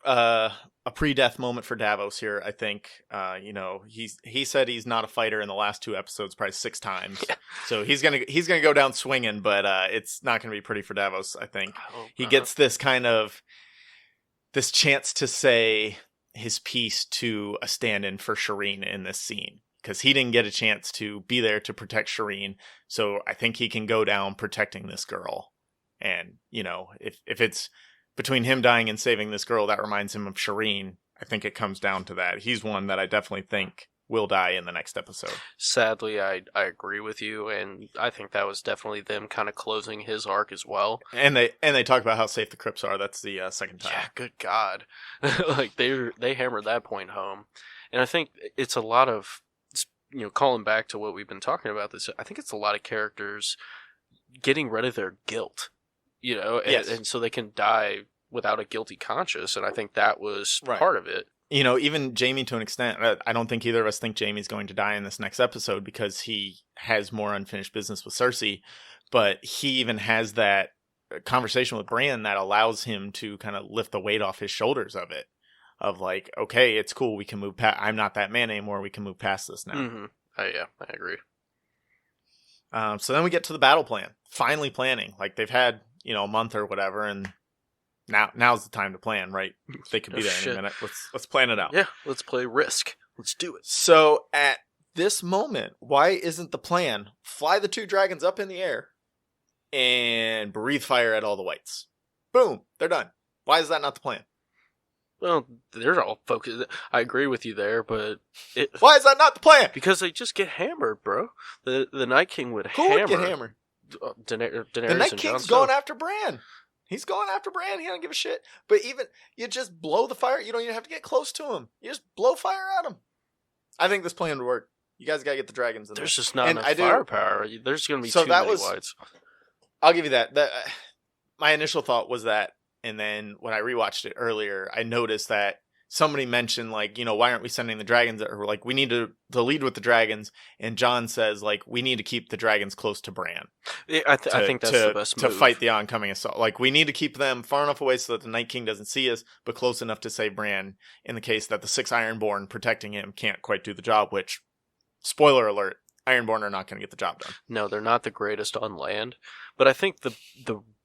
a pre-death moment for Davos here. I think. He said he's not a fighter in the last 2 episodes, probably 6 times. Yeah. So he's gonna go down swinging, but it's not gonna be pretty for Davos. I think he gets this chance to say his piece to a stand-in for Shireen in this scene. Because he didn't get a chance to be there to protect Shireen. So I think he can go down protecting this girl. And, if it's between him dying and saving this girl, that reminds him of Shireen. I think it comes down to that. He's one that I definitely think will die in the next episode. Sadly, I agree with you. And I think that was definitely them kind of closing his arc as well. And they talk about how safe the crypts are. That's the second time. Yeah, good God. Like, they hammered that point home. And I think it's a lot of... calling back to what we've been talking about this, I think it's a lot of characters getting rid of their guilt, Yes. and so they can die without a guilty conscience, and I think that was Right. part of it. Even Jamie to an extent, I don't think either of us think Jamie's going to die in this next episode because he has more unfinished business with Cersei, but he even has that conversation with Bran that allows him to kind of lift the weight off his shoulders of it. Of like, okay, it's cool, we can move past, I'm not that man anymore, we can move past this now. Mm-hmm. Yeah, I agree. So then we get to the battle plan. Finally planning. Like, they've had, a month or whatever, and now's the time to plan, right? They could be there in a minute. Let's plan it out. Yeah, let's play Risk. Let's do it. So at this moment, why isn't the plan fly the 2 dragons up in the air and breathe fire at all the whites? Boom, they're done. Why is that not the plan? Well, they're all focused. I agree with you there, but why is that not the plan? Because they just get hammered, bro. The Night King would Who hammer. would get hammered? Daenerys The Night and King's Jon going Snow. after Bran. He's going after Bran. He don't give a shit. But even you just blow the fire. You don't even have to get close to him. You just blow fire at him. I think this plan would work. You guys gotta get the dragons in there. There's just not And enough firepower. There's going to be So too that many was- whites. I'll give you that. My initial thought was that, and then when I rewatched it earlier, I noticed that somebody mentioned, like, why aren't we sending the dragons? Or like, we need to lead with the dragons. And John says, like, we need to keep the dragons close to Bran. I think that's the best to move. fight the oncoming assault. Like, we need to keep them far enough away so that the Night King doesn't see us, but close enough to save Bran in the case that the 6 Ironborn protecting him can't quite do the job, which, spoiler alert, Ironborn are not going to get the job done. No, they're not the greatest on land. But I think the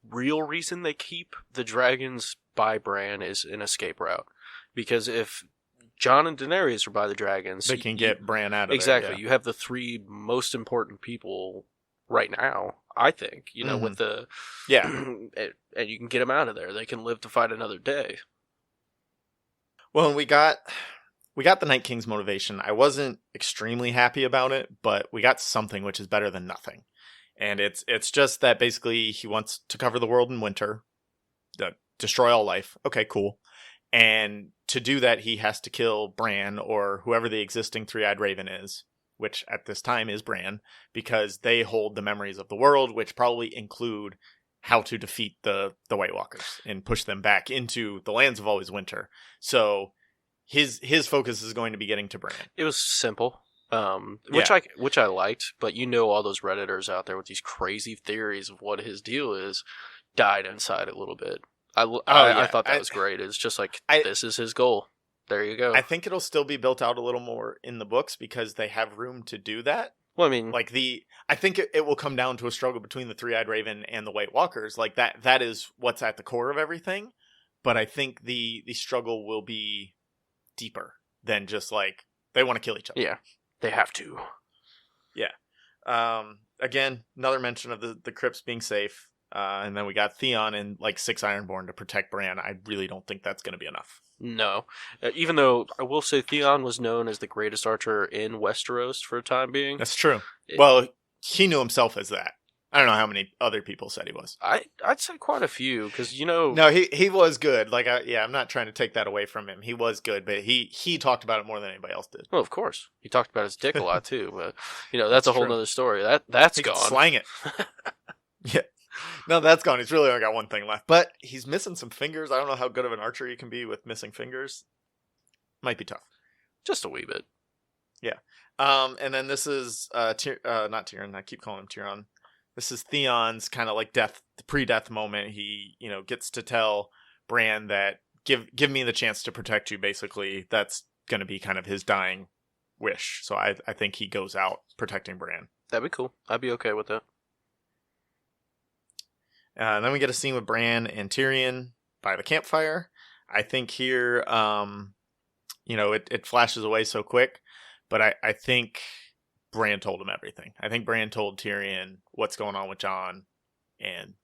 real reason they keep the dragons by Bran is an escape route. Because if Jon and Daenerys are by the dragons, They can get Bran out of exactly. there. Yeah. You have the 3 most important people right now, I think, with the... Yeah. and you can get them out of there. They can live to fight another day. Well, and we got the Night King's motivation. I wasn't extremely happy about it, but we got something which is better than nothing. And it's just that basically he wants to cover the world in winter, destroy all life. Okay, cool. And to do that, he has to kill Bran or whoever the existing 3-eyed raven is, which at this time is Bran, because they hold the memories of the world, which probably include how to defeat the White Walkers and push them back into the lands of always winter. So his focus is going to be getting to Bran. It was simple, which I liked, but all those Redditors out there with these crazy theories of what his deal is died inside a little bit. I thought that was great. It's just like, this is his goal. There you go. I think it'll still be built out a little more in the books because they have room to do that. Well, I mean, like I think it will come down to a struggle between the 3-eyed raven and the White Walkers. Like that is what's at the core of everything. But I think the struggle will be deeper than just like they want to kill each other. Yeah, they have to. Yeah. Again, another mention of the crypts being safe. And then we got Theon and like 6 Ironborn to protect Bran. I really don't think that's going to be enough. No. Even though I will say Theon was known as the greatest archer in Westeros for a time being. That's true. Well, he knew himself as that. I don't know how many other people said he was. I'd say quite a few because No, he was good. Like I'm not trying to take that away from him. He was good, but he talked about it more than anybody else did. Well, of course, he talked about his dick a lot too. But that's a whole nother story. That's he gone. Could slang it. Yeah. No, that's gone. He's really only got one thing left. But he's missing some fingers. I don't know how good of an archer you can be with missing fingers. Might be tough. Just a wee bit. Yeah. And then this is not Tyrion. I keep calling him Tyrion. This is Theon's kind of like pre-death moment. He, gets to tell Bran that give me the chance to protect you. Basically, that's going to be kind of his dying wish. So I think he goes out protecting Bran. That'd be cool. I'd be okay with that. And then we get a scene with Bran and Tyrion by the campfire. I think here, it flashes away so quick, but I think Bran told him everything. I think Bran told Tyrion what's going on with Jon and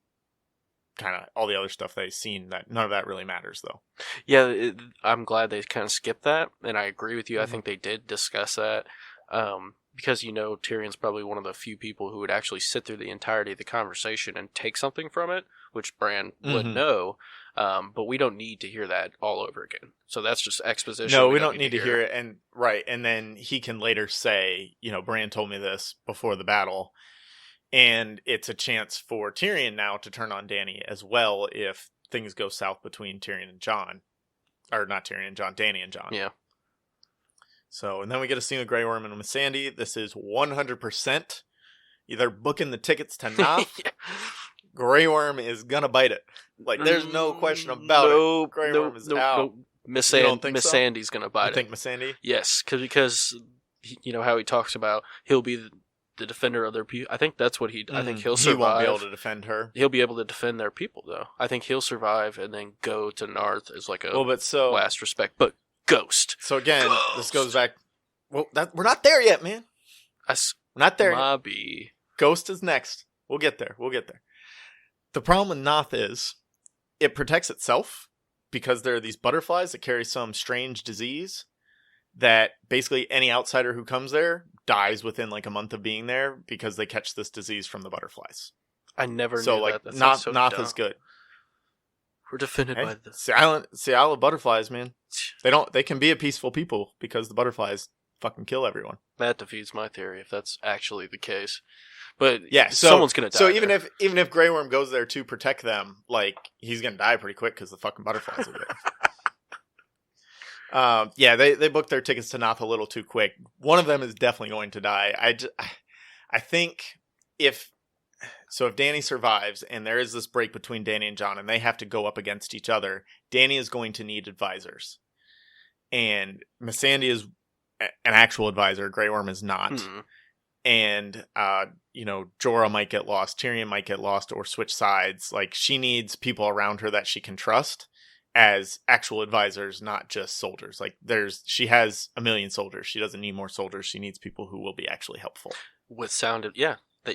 kind of all the other stuff they've seen. That none of that really matters, though. Yeah, I'm glad they kind of skipped that, and I agree with you. Mm-hmm. I think they did discuss that. because Tyrion's probably one of the few people who would actually sit through the entirety of the conversation and take something from it, which Bran would know. But we don't need to hear that all over again. So that's just exposition. No, we don't need to hear it. And right, and then he can later say, Bran told me this before the battle, and it's a chance for Tyrion now to turn on Dany as well if things go south between Tyrion and Jon, or not Tyrion and Jon, Dany and Jon. Yeah. So, and then we get a scene with Grey Worm and with Sandy. This is 100%. They're booking the tickets to Noth. Yeah. Grey Worm is gonna bite it. Like, there's no question about it. Grey Worm is out. Miss Sandy's gonna bite it. You think Miss Sandy? Yes, because how he talks about he'll be the defender of their people. I think that's what I think he'll survive. He won't be able to defend her. He'll be able to defend their people, though. I think he'll survive and then go to Narth as like a last respect. But Ghost. So again, this goes back. Well, we're not there yet, man. We're not there. Mobby. Ghost is next. We'll get there. The problem with Noth is it protects itself because there are these butterflies that carry some strange disease that basically any outsider who comes there dies within like a month of being there because they catch this disease from the butterflies. I never knew that. That's Noth is good. We're defended by the Seattle butterflies, man. They can be a peaceful people because the butterflies fucking kill everyone. That defeats my theory if that's actually the case. But yeah, someone's gonna die. So even if Grey Worm goes there to protect them, like he's gonna die pretty quick because the fucking butterflies are there. Yeah, they booked their tickets to Noth a little too quick. One of them is definitely going to die. I think if Dany survives and there is this break between Dany and Jon and they have to go up against each other, Dany is going to need advisors. And Missandei is an actual advisor. Grey Worm is not. Mm-hmm. And, Jorah might get lost. Tyrion might get lost or switch sides. Like, she needs people around her that she can trust as actual advisors, not just soldiers. Like, she has 1 million soldiers. She doesn't need more soldiers. She needs people who will be actually helpful. With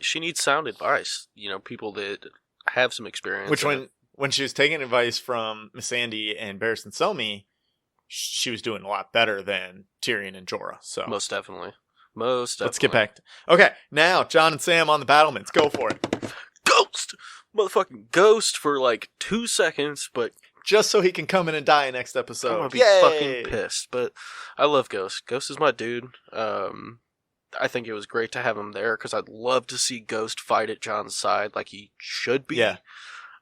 she needs sound advice. People that have some experience. Which when she was taking advice from Missandei and Barristan Selmy, she was doing a lot better than Tyrion and Jorah. So most definitely. Let's get back to... Okay, now, Jon and Sam on the battlements. Go for it. Ghost! Motherfucking Ghost for like 2 seconds, but... Just so he can come in and die next episode. I'm gonna be fucking pissed, but I love Ghost. Ghost is my dude. I think it was great to have him there, because I'd love to see Ghost fight at Jon's side like he should be. Yeah.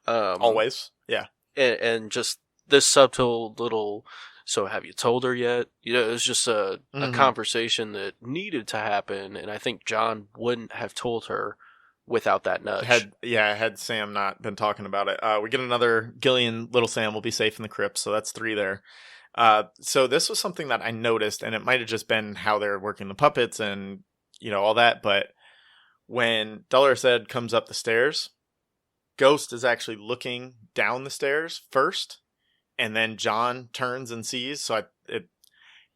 Always. Yeah. And just this subtle little... So have you told her yet? It was just a conversation that needed to happen, and I think Jon wouldn't have told her without that nudge. Had Sam not been talking about it. We get another Gillian, little Sam will be safe in the crypt, so that's 3 there. So this was something that I noticed, and it might have just been how they're working the puppets and, all that, but when Dolorous Edd comes up the stairs, Ghost is actually looking down the stairs first, and then Jon turns and sees. So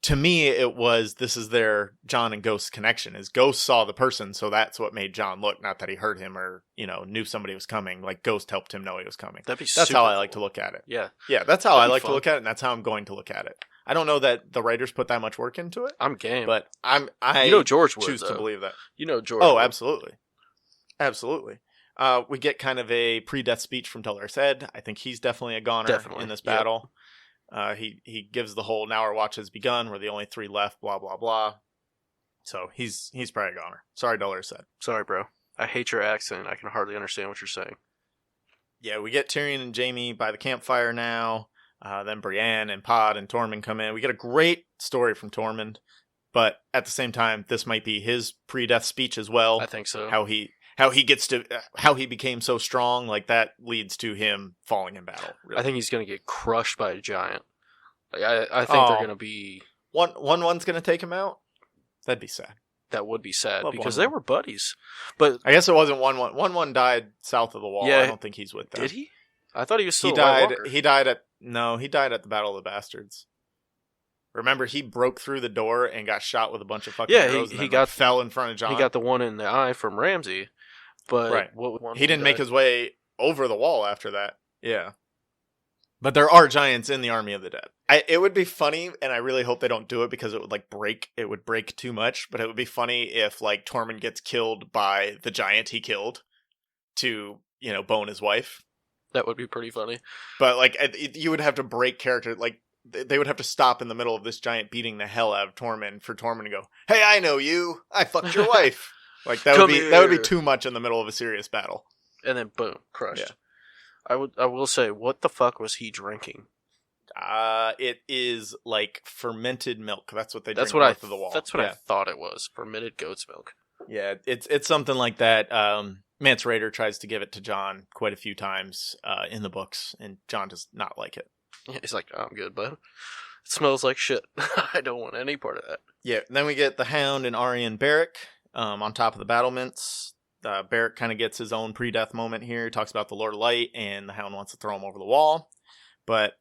to me, it was, this is their Jon and Ghost connection, is Ghost saw the person. So that's what made Jon look, not that he heard him or, knew somebody was coming. Like, Ghost helped him know he was coming. That's how I like to look at it. Yeah. Yeah. That's how I like to look at it. And that's how I'm going to look at it. I don't know that the writers put that much work into it. I'm game. But I George would, choose to believe that. George. Oh, absolutely. Absolutely. We get kind of a pre-death speech from Dolorous Edd. I think he's definitely a goner in this battle. Yep. He gives the whole, now our watch has begun, we're the only 3 left, blah, blah, blah. So he's probably a goner. Sorry, Dolorous Edd. Sorry, bro. I hate your accent. I can hardly understand what you're saying. Yeah, we get Tyrion and Jaime by the campfire now. Then Brienne and Pod and Tormund come in. We get a great story from Tormund. But at the same time, this might be his pre-death speech as well. I think so. How he became so strong, like that leads to him falling in battle. Really. I think he's going to get crushed by a giant. Like, I think they're going to be... One's going to take him out? That'd be sad. That would be sad, because they were buddies. But I guess it wasn't 1-1. 1-1 died south of the wall. Yeah, I don't think he's with them. Did he? I thought he was still He died at the Battle of the Bastards. Remember, he broke through the door and got shot with a bunch of fucking arrows. He fell in front of Jon. He got the one in the eye from Ramsay. But right. He didn't make his way over the wall after that. Yeah. But there are giants in the army of the dead. It would be funny, and I really hope they don't do it because it would like break. It would break too much. But it would be funny if like Tormund gets killed by the giant he killed to bone his wife. That would be pretty funny. But like you would have to break character. Like they would have to stop in the middle of this giant beating the hell out of Tormund for Tormund to go, "Hey, I know you. I fucked your wife." Like that would be too much in the middle of a serious battle. And then boom, crushed. Yeah. I will say, what the fuck was he drinking? It is like fermented milk. That's what they drink That's what north of the wall. That's what I thought it was. Fermented goat's milk. Yeah, it's something like that. Mance Rayder tries to give it to Jon quite a few times in the books, and Jon does not like it. He's like, "I'm good, bud. It smells like shit. I don't want any part of that." Yeah, and then we get the Hound and Arya and Beric on top of the battlements. Beric kind of gets his own pre-death moment here. He talks about the Lord of Light, and the Hound wants to throw him over the wall. But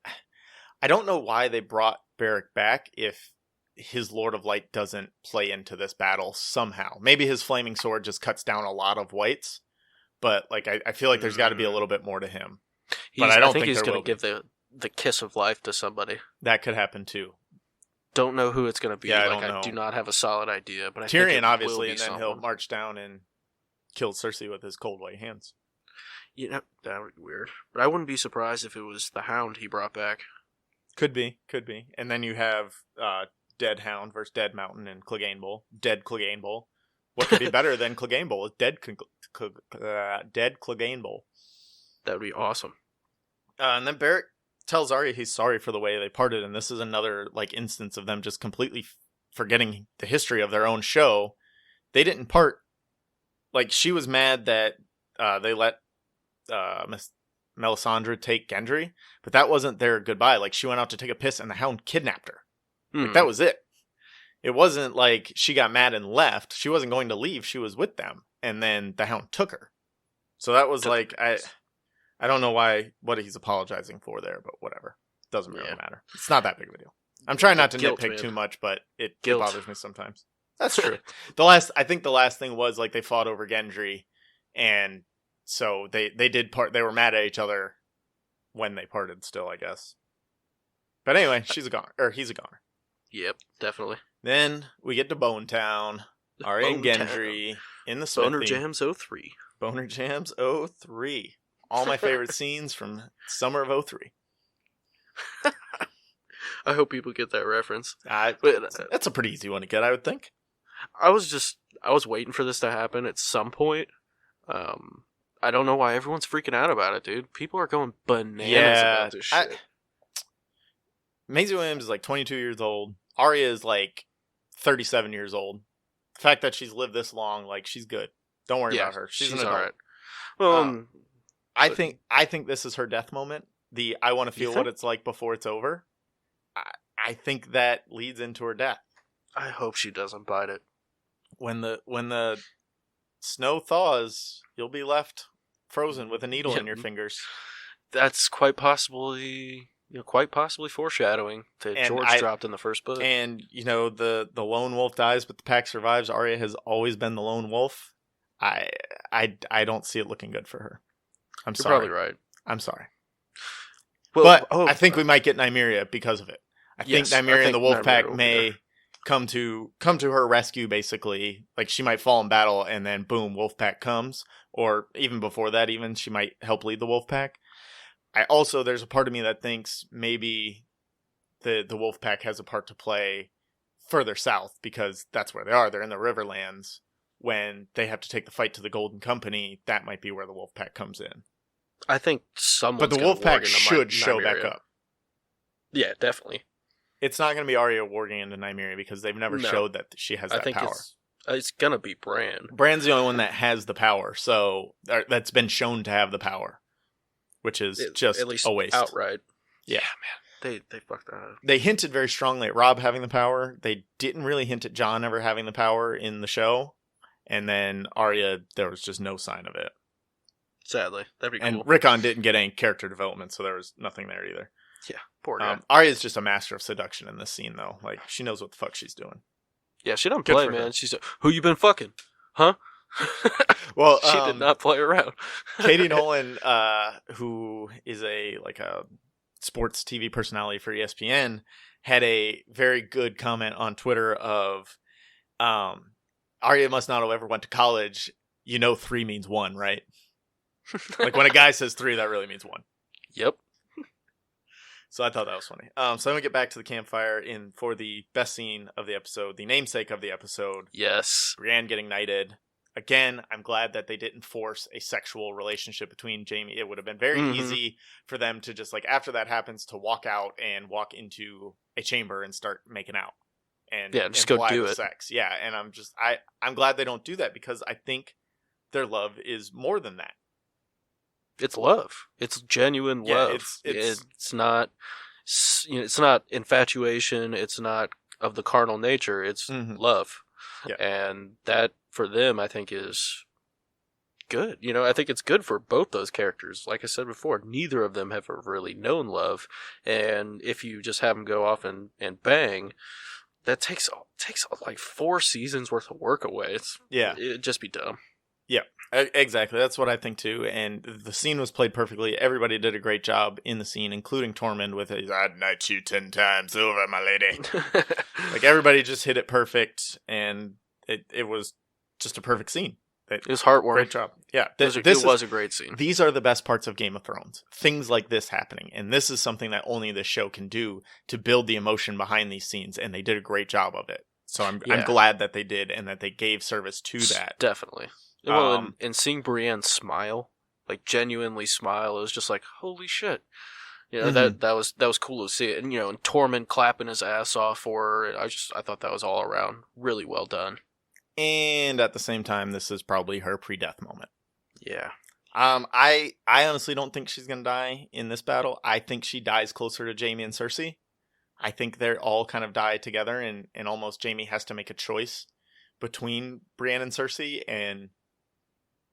I don't know why they brought Beric back if his Lord of Light doesn't play into this battle somehow. Maybe his flaming sword just cuts down a lot of whites, but like I feel like there's got to be a little bit more to him. But I don't think he's going to give the kiss of life to somebody. That could happen too. Don't know who it's going to be. Yeah, I do not have a solid idea. But Tyrion, obviously, and then someone. he'll march down and kill Cersei with his cold white hands. That would be weird. But I wouldn't be surprised if it was the Hound he brought back. Could be. And then you have Dead Hound versus Dead Mountain and Clegane Bowl. Dead Clegane Bowl. What could be better than Clegane Bowl? It's Dead Clegane Bowl. That would be awesome. And then Beric tells Arya he's sorry for the way they parted, and this is another like instance of them just completely forgetting the history of their own show. They didn't part. Like, she was mad that they let Melisandre take Gendry, but that wasn't their goodbye. Like, she went out to take a piss, and the Hound kidnapped her. Like, that was it. It wasn't like she got mad and left. She wasn't going to leave. She was with them, and then the Hound took her. So that was like, I don't know what he's apologizing for there, but whatever. Doesn't really matter. It's not that big of a deal. I'm trying not to nitpick too much, but it bothers me sometimes. That's true. I think the last thing was like they fought over Gendry, and so they did part. They were mad at each other when they parted. Still, I guess. But anyway, he's a goner. Yep, definitely. Then we get to Bone Town. Arya and Gendry in the smithy. Boner Jams 03. Boner Jams 03. All my favorite scenes from summer of 03. I hope people get that reference. That's a pretty easy one to get, I would think. I was waiting for this to happen at some point. I don't know why everyone's freaking out about it, dude. People are going bananas about this shit. Maisie Williams is like 22 years old. Arya is like 37 years old. The fact that she's lived this long, like, she's good. Don't worry about her. She's an adult. All right. Well, I think this is her death moment. I want to feel what it's like before it's over. I think that leads into her death. I hope she doesn't bite it. When the snow thaws, you'll be left frozen with a needle in your fingers. That's quite possibly foreshadowing that George dropped in the first book. And the lone wolf dies, but the pack survives. Arya has always been the lone wolf. I don't see it looking good for her. You're probably right. I'm sorry. Well, but I think we might get Nymeria because of it. I think Nymeria and the Wolfpack may come to her rescue, basically. Like, she might fall in battle, and then boom, Wolfpack comes. Or even before that, she might help lead the Wolfpack. There's a part of me that thinks maybe the Wolfpack has a part to play further south, because that's where they are. They're in the Riverlands. When they have to take the fight to the Golden Company, that might be where the Wolfpack comes in. I think someone's But the Wolfpack should show back up. Yeah, definitely. It's not going to be Arya warging into Nymeria, because they've never showed that she has that power. It's going to be Bran. Bran's the only one that has the power, that's been shown to have the power, which is just at least a waste. Outright. Yeah, man. They fucked that up. They hinted very strongly at Robb having the power. They didn't really hint at Jon ever having the power in the show. And then Arya, there was just no sign of it. Sadly. That'd be cool. And Rickon didn't get any character development, so there was nothing there either. Yeah, poor guy. Arya's just a master of seduction in this scene, though. Like, she knows what the fuck she's doing. Yeah, she don't play, man. She's like, who you been fucking? Huh? Well, she did not play around. Katie Nolan, who is a sports TV personality for ESPN, had a very good comment on Twitter of, Arya must not have ever went to college. 3 means 1, right? Like when a guy says 3, that really means 1. Yep. So I thought that was funny. So then we get back to the campfire for the best scene of the episode, the namesake of the episode. Yes. Brienne getting knighted. Again, I'm glad that they didn't force a sexual relationship between Jaime. It would have been very easy for them to just, like, after that happens, to walk out and walk into a chamber and start making out. And just go do it. Sex. Yeah, and I'm glad they don't do that, because I think their love is more than that. It's love. It's genuine love. It's not infatuation. It's not of the carnal nature. It's love. Yeah. And that, for them, I think is good. I think it's good for both those characters. Like I said before, neither of them have really known love. And if you just have them go off and bang, that takes like 4 seasons worth of work away. It'd just be dumb. Yeah, exactly. That's what I think too. And the scene was played perfectly. Everybody did a great job in the scene, including Tormund with his "I'd knight you 10 times over, my lady." Like, everybody just hit it perfect, and it was just a perfect scene. It was heartwarming. Great job. Yeah, it was a great scene. These are the best parts of Game of Thrones. Things like this happening, and this is something that only this show can do to build the emotion behind these scenes, and they did a great job of it. So I'm glad that they did, and that they gave service to that. Definitely. Well, and seeing Brienne smile, like genuinely smile, it was just like, holy shit. That was cool to see it. And and Tormund clapping his ass off for her. I thought that was all around really well done. And at the same time, this is probably her pre-death moment. Yeah. I honestly don't think she's gonna die in this battle. I think she dies closer to Jaime and Cersei. I think they're all kind of die together, and almost Jaime has to make a choice between Brienne and Cersei, and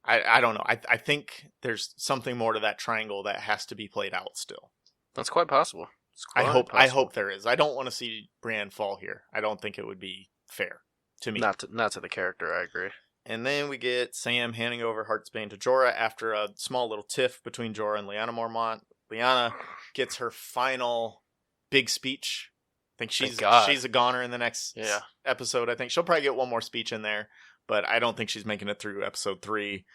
I don't know. I think there's something more to that triangle that has to be played out still. That's quite possible. I hope there is. I don't want to see Brienne fall here. I don't think it would be fair to me. Not to the character, I agree. And then we get Sam handing over Heartsbane to Jorah after a small little tiff between Jorah and Lyanna Mormont. Lyanna gets her final big speech. I think she's a goner in the next episode. I think she'll probably get one more speech in there, but I don't think she's making it through episode 3.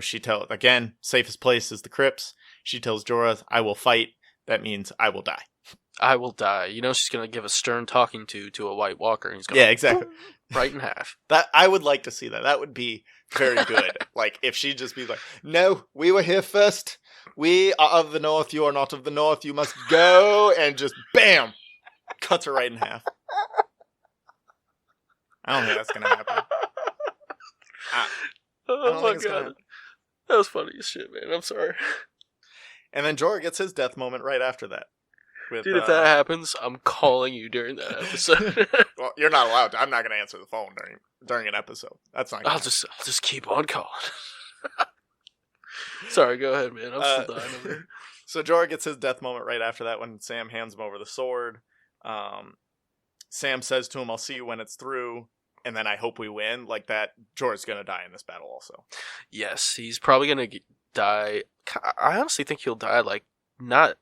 She tells, again, safest place is the crypts. She tells Jorah, "I will fight." That means I will die. I will die. She's going to give a stern talking to a White Walker. And he's going exactly. Right in half. That I would like to see that. That would be very good. Like, if she just be like, "No, we were here first. We are of the North. You are not of the North. You must go," and just bam, cuts her right in half. I don't think that's going to happen. Oh my god. That was funny as shit, man. I'm sorry. And then Jorah gets his death moment right after that. Dude, if that happens, I'm calling you during that episode. Well, you're not allowed to. I'm not going to answer the phone during an episode. That's not. I'll just keep on calling. Sorry, go ahead, man. I'm still dying over here. So Jorah gets his death moment right after that when Sam hands him over the sword. Sam says to him, "I'll see you when it's through." And then I hope we win. Like that, Jorah's going to die in this battle also. Yes, he's probably going to die. I honestly think he'll die, like, not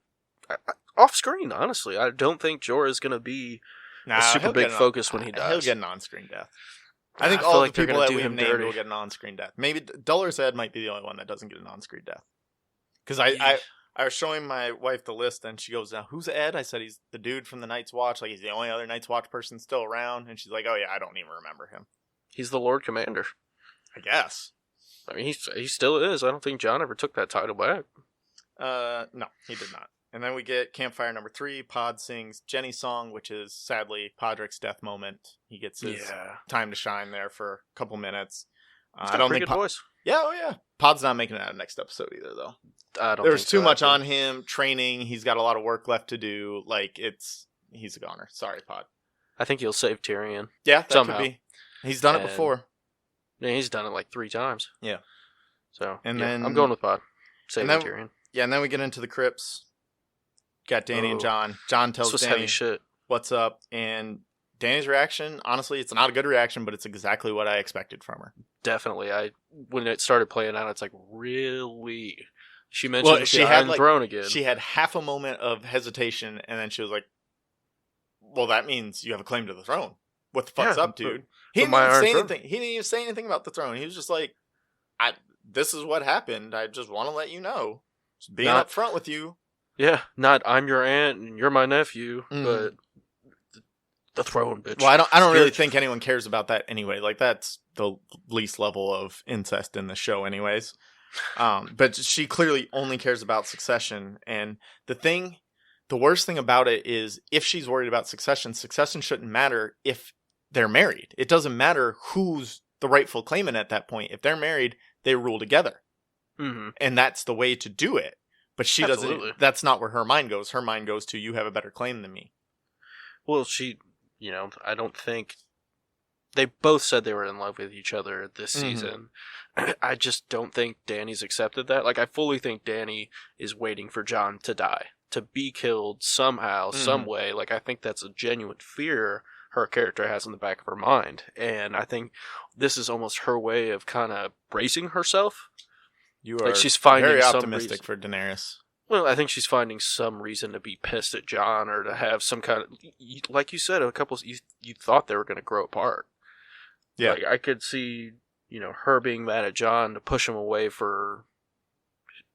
off screen, honestly. I don't think Jorah is going to be a super big focus when he dies. He'll get an on-screen death. I think all the people that we've named will get an on-screen death. Maybe Dullar's Ed might be the only one that doesn't get an on-screen death. Because I was showing my wife the list, and she goes, "Now, who's Ed?" I said, "He's the dude from the Night's Watch. Like, he's the only other Night's Watch person still around." And she's like, "Oh, yeah, I don't even remember him." He's the Lord Commander. I guess. I mean, he still is. I don't think Jon ever took that title back. No, he did not. And then we get campfire number 3. Pod sings Jenny's song, which is sadly Podrick's death moment. He gets his time to shine there for a couple minutes. I don't think voice. Yeah, oh yeah. Pod's not making it out of next episode either, though. I don't. There's too much on him. Training. He's got a lot of work left to do. Like, he's a goner. Sorry, Pod. I think he'll save Tyrion. Yeah, that could be. He's done it before. Yeah, he's done it like 3 times. Yeah. So, and then I'm going with Pod. Saving Tyrion. Yeah, and then we get into the crypts. Got Dany and Jon. Jon tells Dany, heavy shit. "What's up?" And Dany's reaction, honestly, it's not a good reaction, but it's exactly what I expected from her. Definitely. When it started playing out, it's like, really? She mentioned the Iron Throne again. She had half a moment of hesitation, and then she was like, well, that means you have a claim to the throne. What the fuck's up, dude? He didn't even say anything. He didn't even say anything about the throne. He was just like, this is what happened. I just want to let you know. Just being up front with you. Yeah, not I'm your aunt and you're my nephew, but the throne, bitch. Well, I don't really think anyone cares about that anyway. Like, that's the least level of incest in the show anyways. But she clearly only cares about succession. And the worst thing about it is if she's worried about succession shouldn't matter if they're married. It doesn't matter who's the rightful claimant at that point. If they're married, they rule together. Mm-hmm. And that's the way to do it. But she doesn't, that's not where her mind goes. Her mind goes to, you have a better claim than me. Well, I don't think, they both said they were in love with each other this season. I just don't think Dany's accepted that. Like, I fully think Dany is waiting for Jon to die, to be killed somehow, some way. Like, I think that's a genuine fear her character has in the back of her mind. And I think this is almost her way of kind of bracing herself. You are she's finding very optimistic for Daenerys. Well, I think she's finding some reason to be pissed at Jon or to have some kind of... Like you said, you thought they were going to grow apart. Yeah. Like, I could see, her being mad at Jon to push him away for...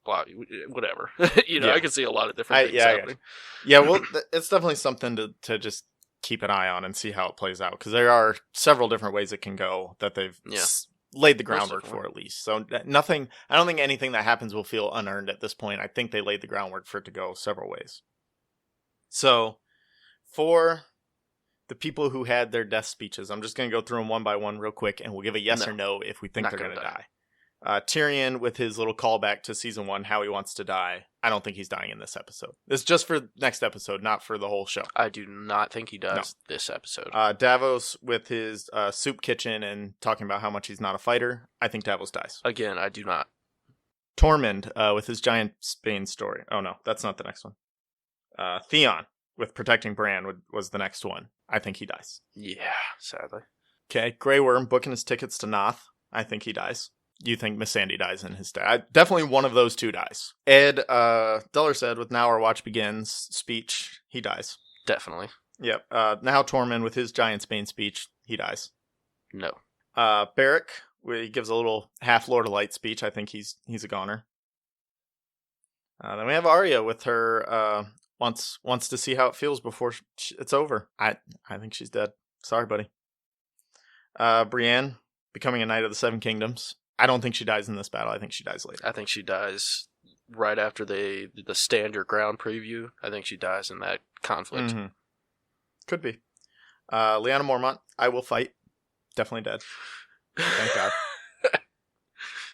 whatever. I could see a lot of different things happening. Yeah, well, it's definitely something to just keep an eye on and see how it plays out. Because there are several different ways it can go that they've laid the groundwork for, at least. So I don't think anything that happens will feel unearned at this point. I think they laid the groundwork for it to go several ways. So for the people who had their death speeches, I'm just going to go through them one by one real quick, and we'll give a yes or no if we think they're going to die. Tyrion with his little callback to season 1, how he wants to die. I don't think he's dying in this episode. It's just for next episode, not for the whole show. I do not think he does this episode. Davos with his soup kitchen and talking about how much he's not a fighter. I think Davos dies. Again, I do not. Tormund with his giant Spain story. Oh no, that's not the next one. Theon with protecting Bran was the next one. I think he dies. Yeah, sadly. Okay, Grey Worm booking his tickets to Noth. I think he dies. You think Miss Sandy dies in his death? Definitely one of those two dies. Ed Duller said with Now Our Watch Begins speech, he dies. Definitely. Yep. Now Tormund with his giant Spain speech, he dies. No. Beric, he gives a little half Lord of Light speech. I think he's a goner. Then we have Arya with her wants to see how it feels before it's over. I think she's dead. Sorry, buddy. Brienne becoming a Knight of the Seven Kingdoms. I don't think she dies in this battle. I think she dies later. I think she dies right after the Stand Your Ground preview. I think she dies in that conflict. Mm-hmm. Could be. Lyanna Mormont, I will fight. Definitely dead. Thank God.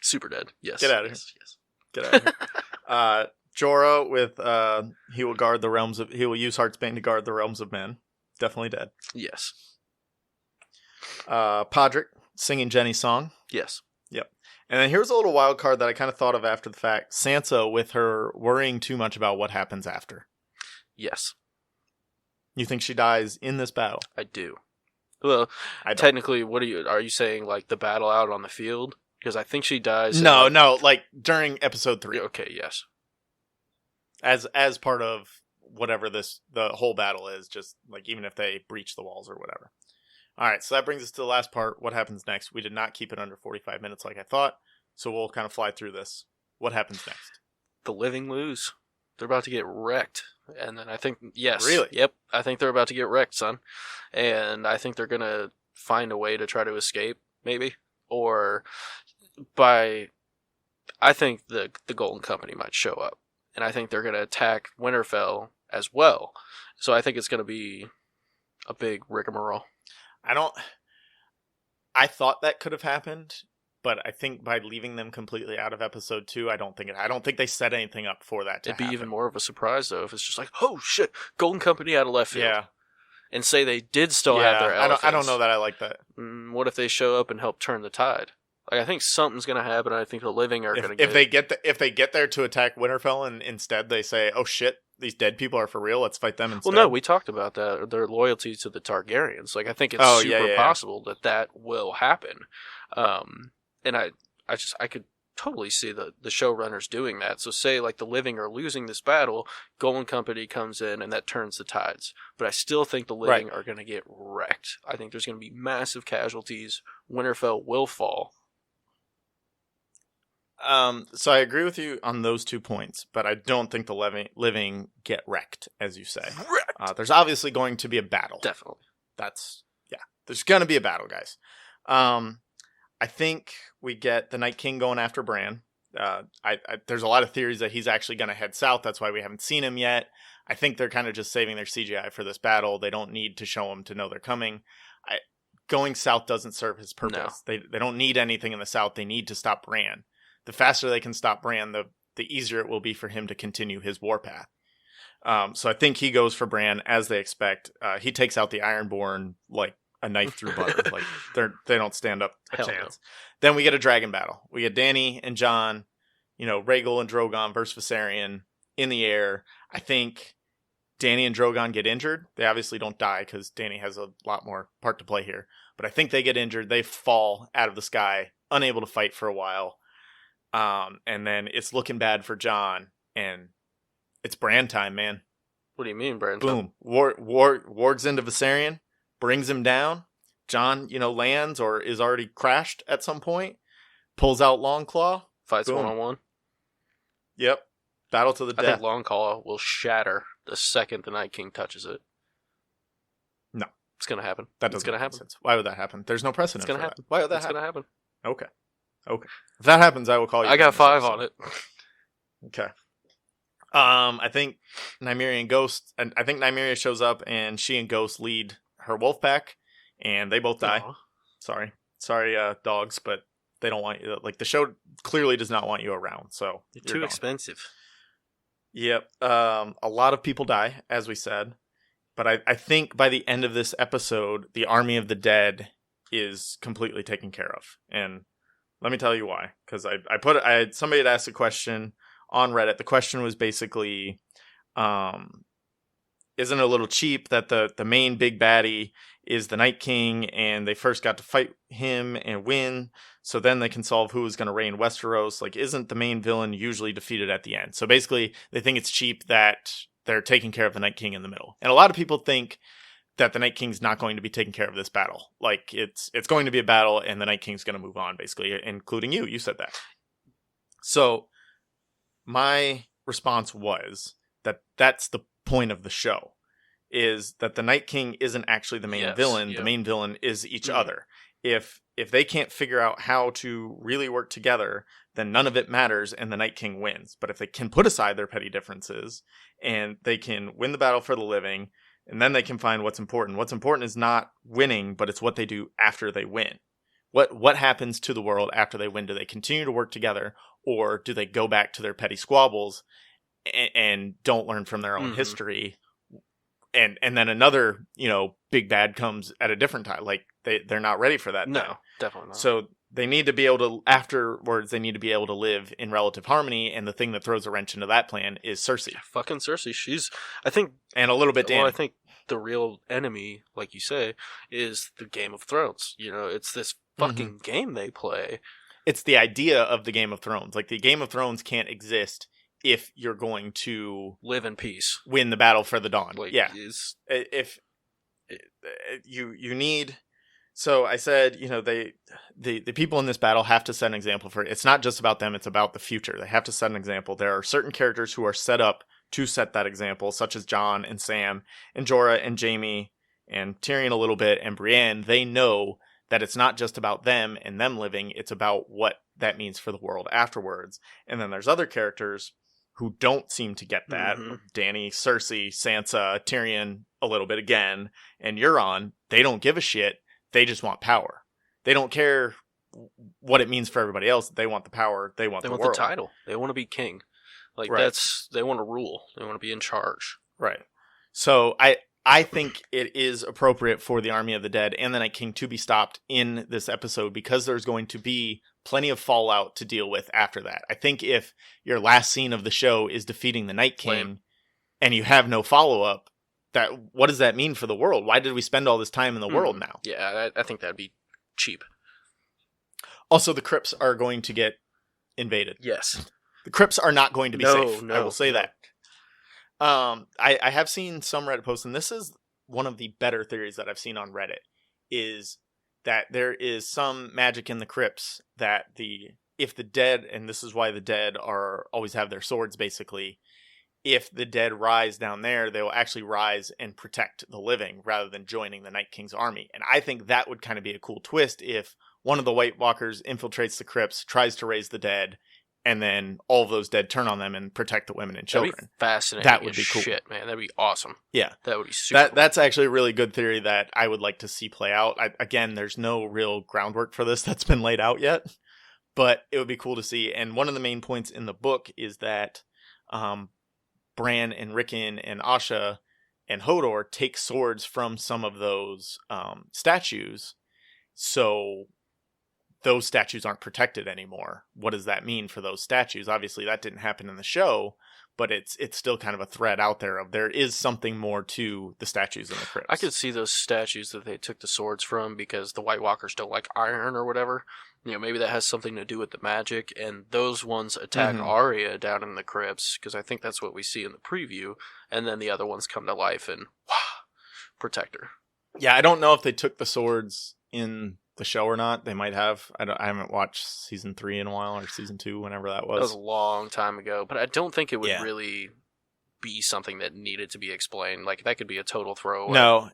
Super dead. Yes. Get out of here. Yes. Get out of here. Jorah with he will use Heartsbane to guard the realms of men. Definitely dead. Yes. Podrick singing Jenny's song. Yes. Yep. And then here's a little wild card that I kind of thought of after the fact. Sansa with her worrying too much about what happens after. Yes. You think she dies in this battle? I do. Well, technically, are you saying like the battle out on the field? Because I think she dies. No, like during episode 3. Okay, yes. As part of whatever the whole battle is, just like even if they breach the walls or whatever. All right, so that brings us to the last part. What happens next? We did not keep it under 45 minutes like I thought, so we'll kind of fly through this. What happens next? The living lose. They're about to get wrecked. And then I think, yes. Really? Yep, I think they're about to get wrecked, son. And I think they're going to find a way to try to escape, maybe. Or I think the Golden Company might show up. And I think they're going to attack Winterfell as well. So I think it's going to be a big rigmarole. I thought that could have happened, but I think by leaving them completely out of episode 2, I don't think they set anything up for that to happen. It'd be even more of a surprise, though, if it's just like, oh shit, Golden Company out of left field. Yeah. And say they did still have their elephants. I don't know that I like that. What if they show up and help turn the tide? Like, I think something's going to happen. I think the living are going to get... If they get there to attack Winterfell and instead they say, oh shit, these dead people are for real, let's fight them instead. Well, no, we talked about that. Their loyalty to the Targaryens. Like, I think it's super possible that will happen. And I could totally see the showrunners doing that. So say like the living are losing this battle, Golden Company comes in and that turns the tides. But I still think the living are going to get wrecked. I think there's going to be massive casualties. Winterfell will fall. So I agree with you on those 2 points, but I don't think the living get wrecked, as you say. There's obviously going to be a battle. Definitely. There's going to be a battle, guys. I think we get the Night King going after Bran. There's a lot of theories that he's actually going to head south. That's why we haven't seen him yet. I think they're kind of just saving their CGI for this battle. They don't need to show him to know they're coming. Going south doesn't serve his purpose. No. They don't need anything in the south. They need to stop Bran. The faster they can stop Bran, the easier it will be for him to continue his warpath. So I think he goes for Bran as they expect. He takes out the Ironborn like a knife through butter. Like they don't stand up a chance. No. Then we get a dragon battle. We get Dany and Jon, Rhaegal and Drogon versus Viserion in the air. I think Dany and Drogon get injured. They obviously don't die because Dany has a lot more part to play here. But I think they get injured. They fall out of the sky, unable to fight for a while. And then it's looking bad for Jon, and it's Bran time, man. What do you mean, Bran? Boom. Wargs into Viserion, brings him down. Jon, lands or is already crashed at some point, pulls out Longclaw. Fights one-on-one. Yep. Battle to the death. I think Longclaw will shatter the second the Night King touches it. No. It's going to happen. That doesn't make sense. Why would that happen? There's no precedent for that. Happen. Why would that happen? It's going to happen. Okay. If that happens, I will call you. I got 5 on it. Okay. I think Nymeria and Ghost, and I think Nymeria shows up and she and Ghost lead her wolf pack, and they both die. Aww. Sorry, dogs, but they don't want you. Like the show clearly does not want you around, so you're too expensive. Yep. A lot of people die, as we said, but I think by the end of this episode, the army of the dead is completely taken care of, and let me tell you why. Because somebody had asked a question on Reddit. The question was basically, isn't it a little cheap that the main big baddie is the Night King, and they first got to fight him and win, so then they can solve who is going to reign Westeros? Like, isn't the main villain usually defeated at the end? So basically, they think it's cheap that they're taking care of the Night King in the middle. And a lot of people think that the Night King's not going to be taking care of this battle. Like, it's going to be a battle, and the Night King's going to move on, basically, including you. You said that. So my response was that that's the point of the show, is that the Night King isn't actually the main villain. Yep. The main villain is each other. If they can't figure out how to really work together, then none of it matters, and the Night King wins. But if they can put aside their petty differences, and they can win the battle for the living, and then they can find what's important. What's important is not winning, but it's what they do after they win. What happens to the world after they win? Do they continue to work together, or do they go back to their petty squabbles and don't learn from their own history? And then another, big bad comes at a different time. Like they're not ready for that. No, now. Definitely not. So they need to be able to, afterwards, they need to be able to live in relative harmony. And the thing that throws a wrench into that plan is Cersei. Fucking Cersei. And a little bit Dany. Well, I think the real enemy, like you say, is the Game of Thrones. It's this fucking game they play. It's the idea of the Game of Thrones. Like, the Game of Thrones can't exist if you're going to live in peace, win the battle for the Dawn. Like, yeah. If you need. So I said, the people in this battle have to set an example for it. It's not just about them, it's about the future. They have to set an example. There are certain characters who are set up to set that example, such as Jon and Sam and Jorah and Jaime and Tyrion a little bit and Brienne. They know that it's not just about them and them living, it's about what that means for the world afterwards. And then there's other characters who don't seem to get that. Dany, Cersei, Sansa, Tyrion a little bit again, and Euron. They don't give a shit. They just want power. They don't care what it means for everybody else. They want the power. They want the world. The title. They want to be king. Like, right. They want to rule. They want to be in charge. Right. So I think it is appropriate for the Army of the Dead and the Night King to be stopped in this episode, because there's going to be plenty of fallout to deal with after that. I think if your last scene of the show is defeating the Night King and you have no follow-up, what does that mean for the world? Why did we spend all this time in the world now? Yeah, I think that'd be cheap. Also, the crypts are going to get invaded. Yes. The crypts are not going to be safe. No, I will say that. I have seen some Reddit posts, and this is one of the better theories that I've seen on Reddit, is that there is some magic in the crypts that if the dead, and this is why the dead always have their swords, basically, if the dead rise down there, they will actually rise and protect the living rather than joining the Night King's army. And I think that would kind of be a cool twist if one of the White Walkers infiltrates the crypts, tries to raise the dead, and then all of those dead turn on them and protect the women and children. That'd be fascinating. That would be cool. Shit, man. That'd be awesome. Yeah. That would be super cool. That's actually a really good theory that I would like to see play out. Again, there's no real groundwork for this that's been laid out yet, but it would be cool to see. And one of the main points in the book is that Bran and Rickon and Asha and Hodor take swords from some of those statues, so those statues aren't protected anymore. What does that mean for those statues? Obviously, that didn't happen in the show, but it's still kind of a thread out there of there is something more to the statues in the crypts. I could see those statues that they took the swords from because the White Walkers don't like iron or whatever. You know, maybe that has something to do with the magic, and those ones attack Arya down in the crypts, because I think that's what we see in the preview, and then the other ones come to life and protect her. Yeah, I don't know if they took the swords in the show or not. They might have. I haven't watched season 3 in a while, or season 2, whenever that was. That was a long time ago, but I don't think it would really be something that needed to be explained. Like, that could be a total throwaway. No.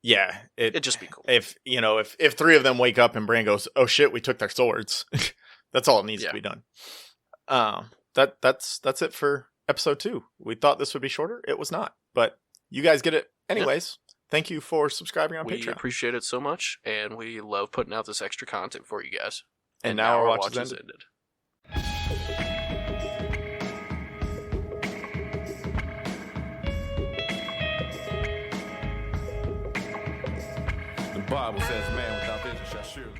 Yeah, it'd just be cool. If 3 of them wake up and Bran goes, "Oh shit, we took their swords," that's all it needs to be done. That's it for episode 2. We thought this would be shorter. It was not, but you guys get it anyways. Thank you for subscribing on Patreon. We appreciate it so much, and we love putting out this extra content for you guys. And now our watch is ended. The Bible says, man without vision shall surely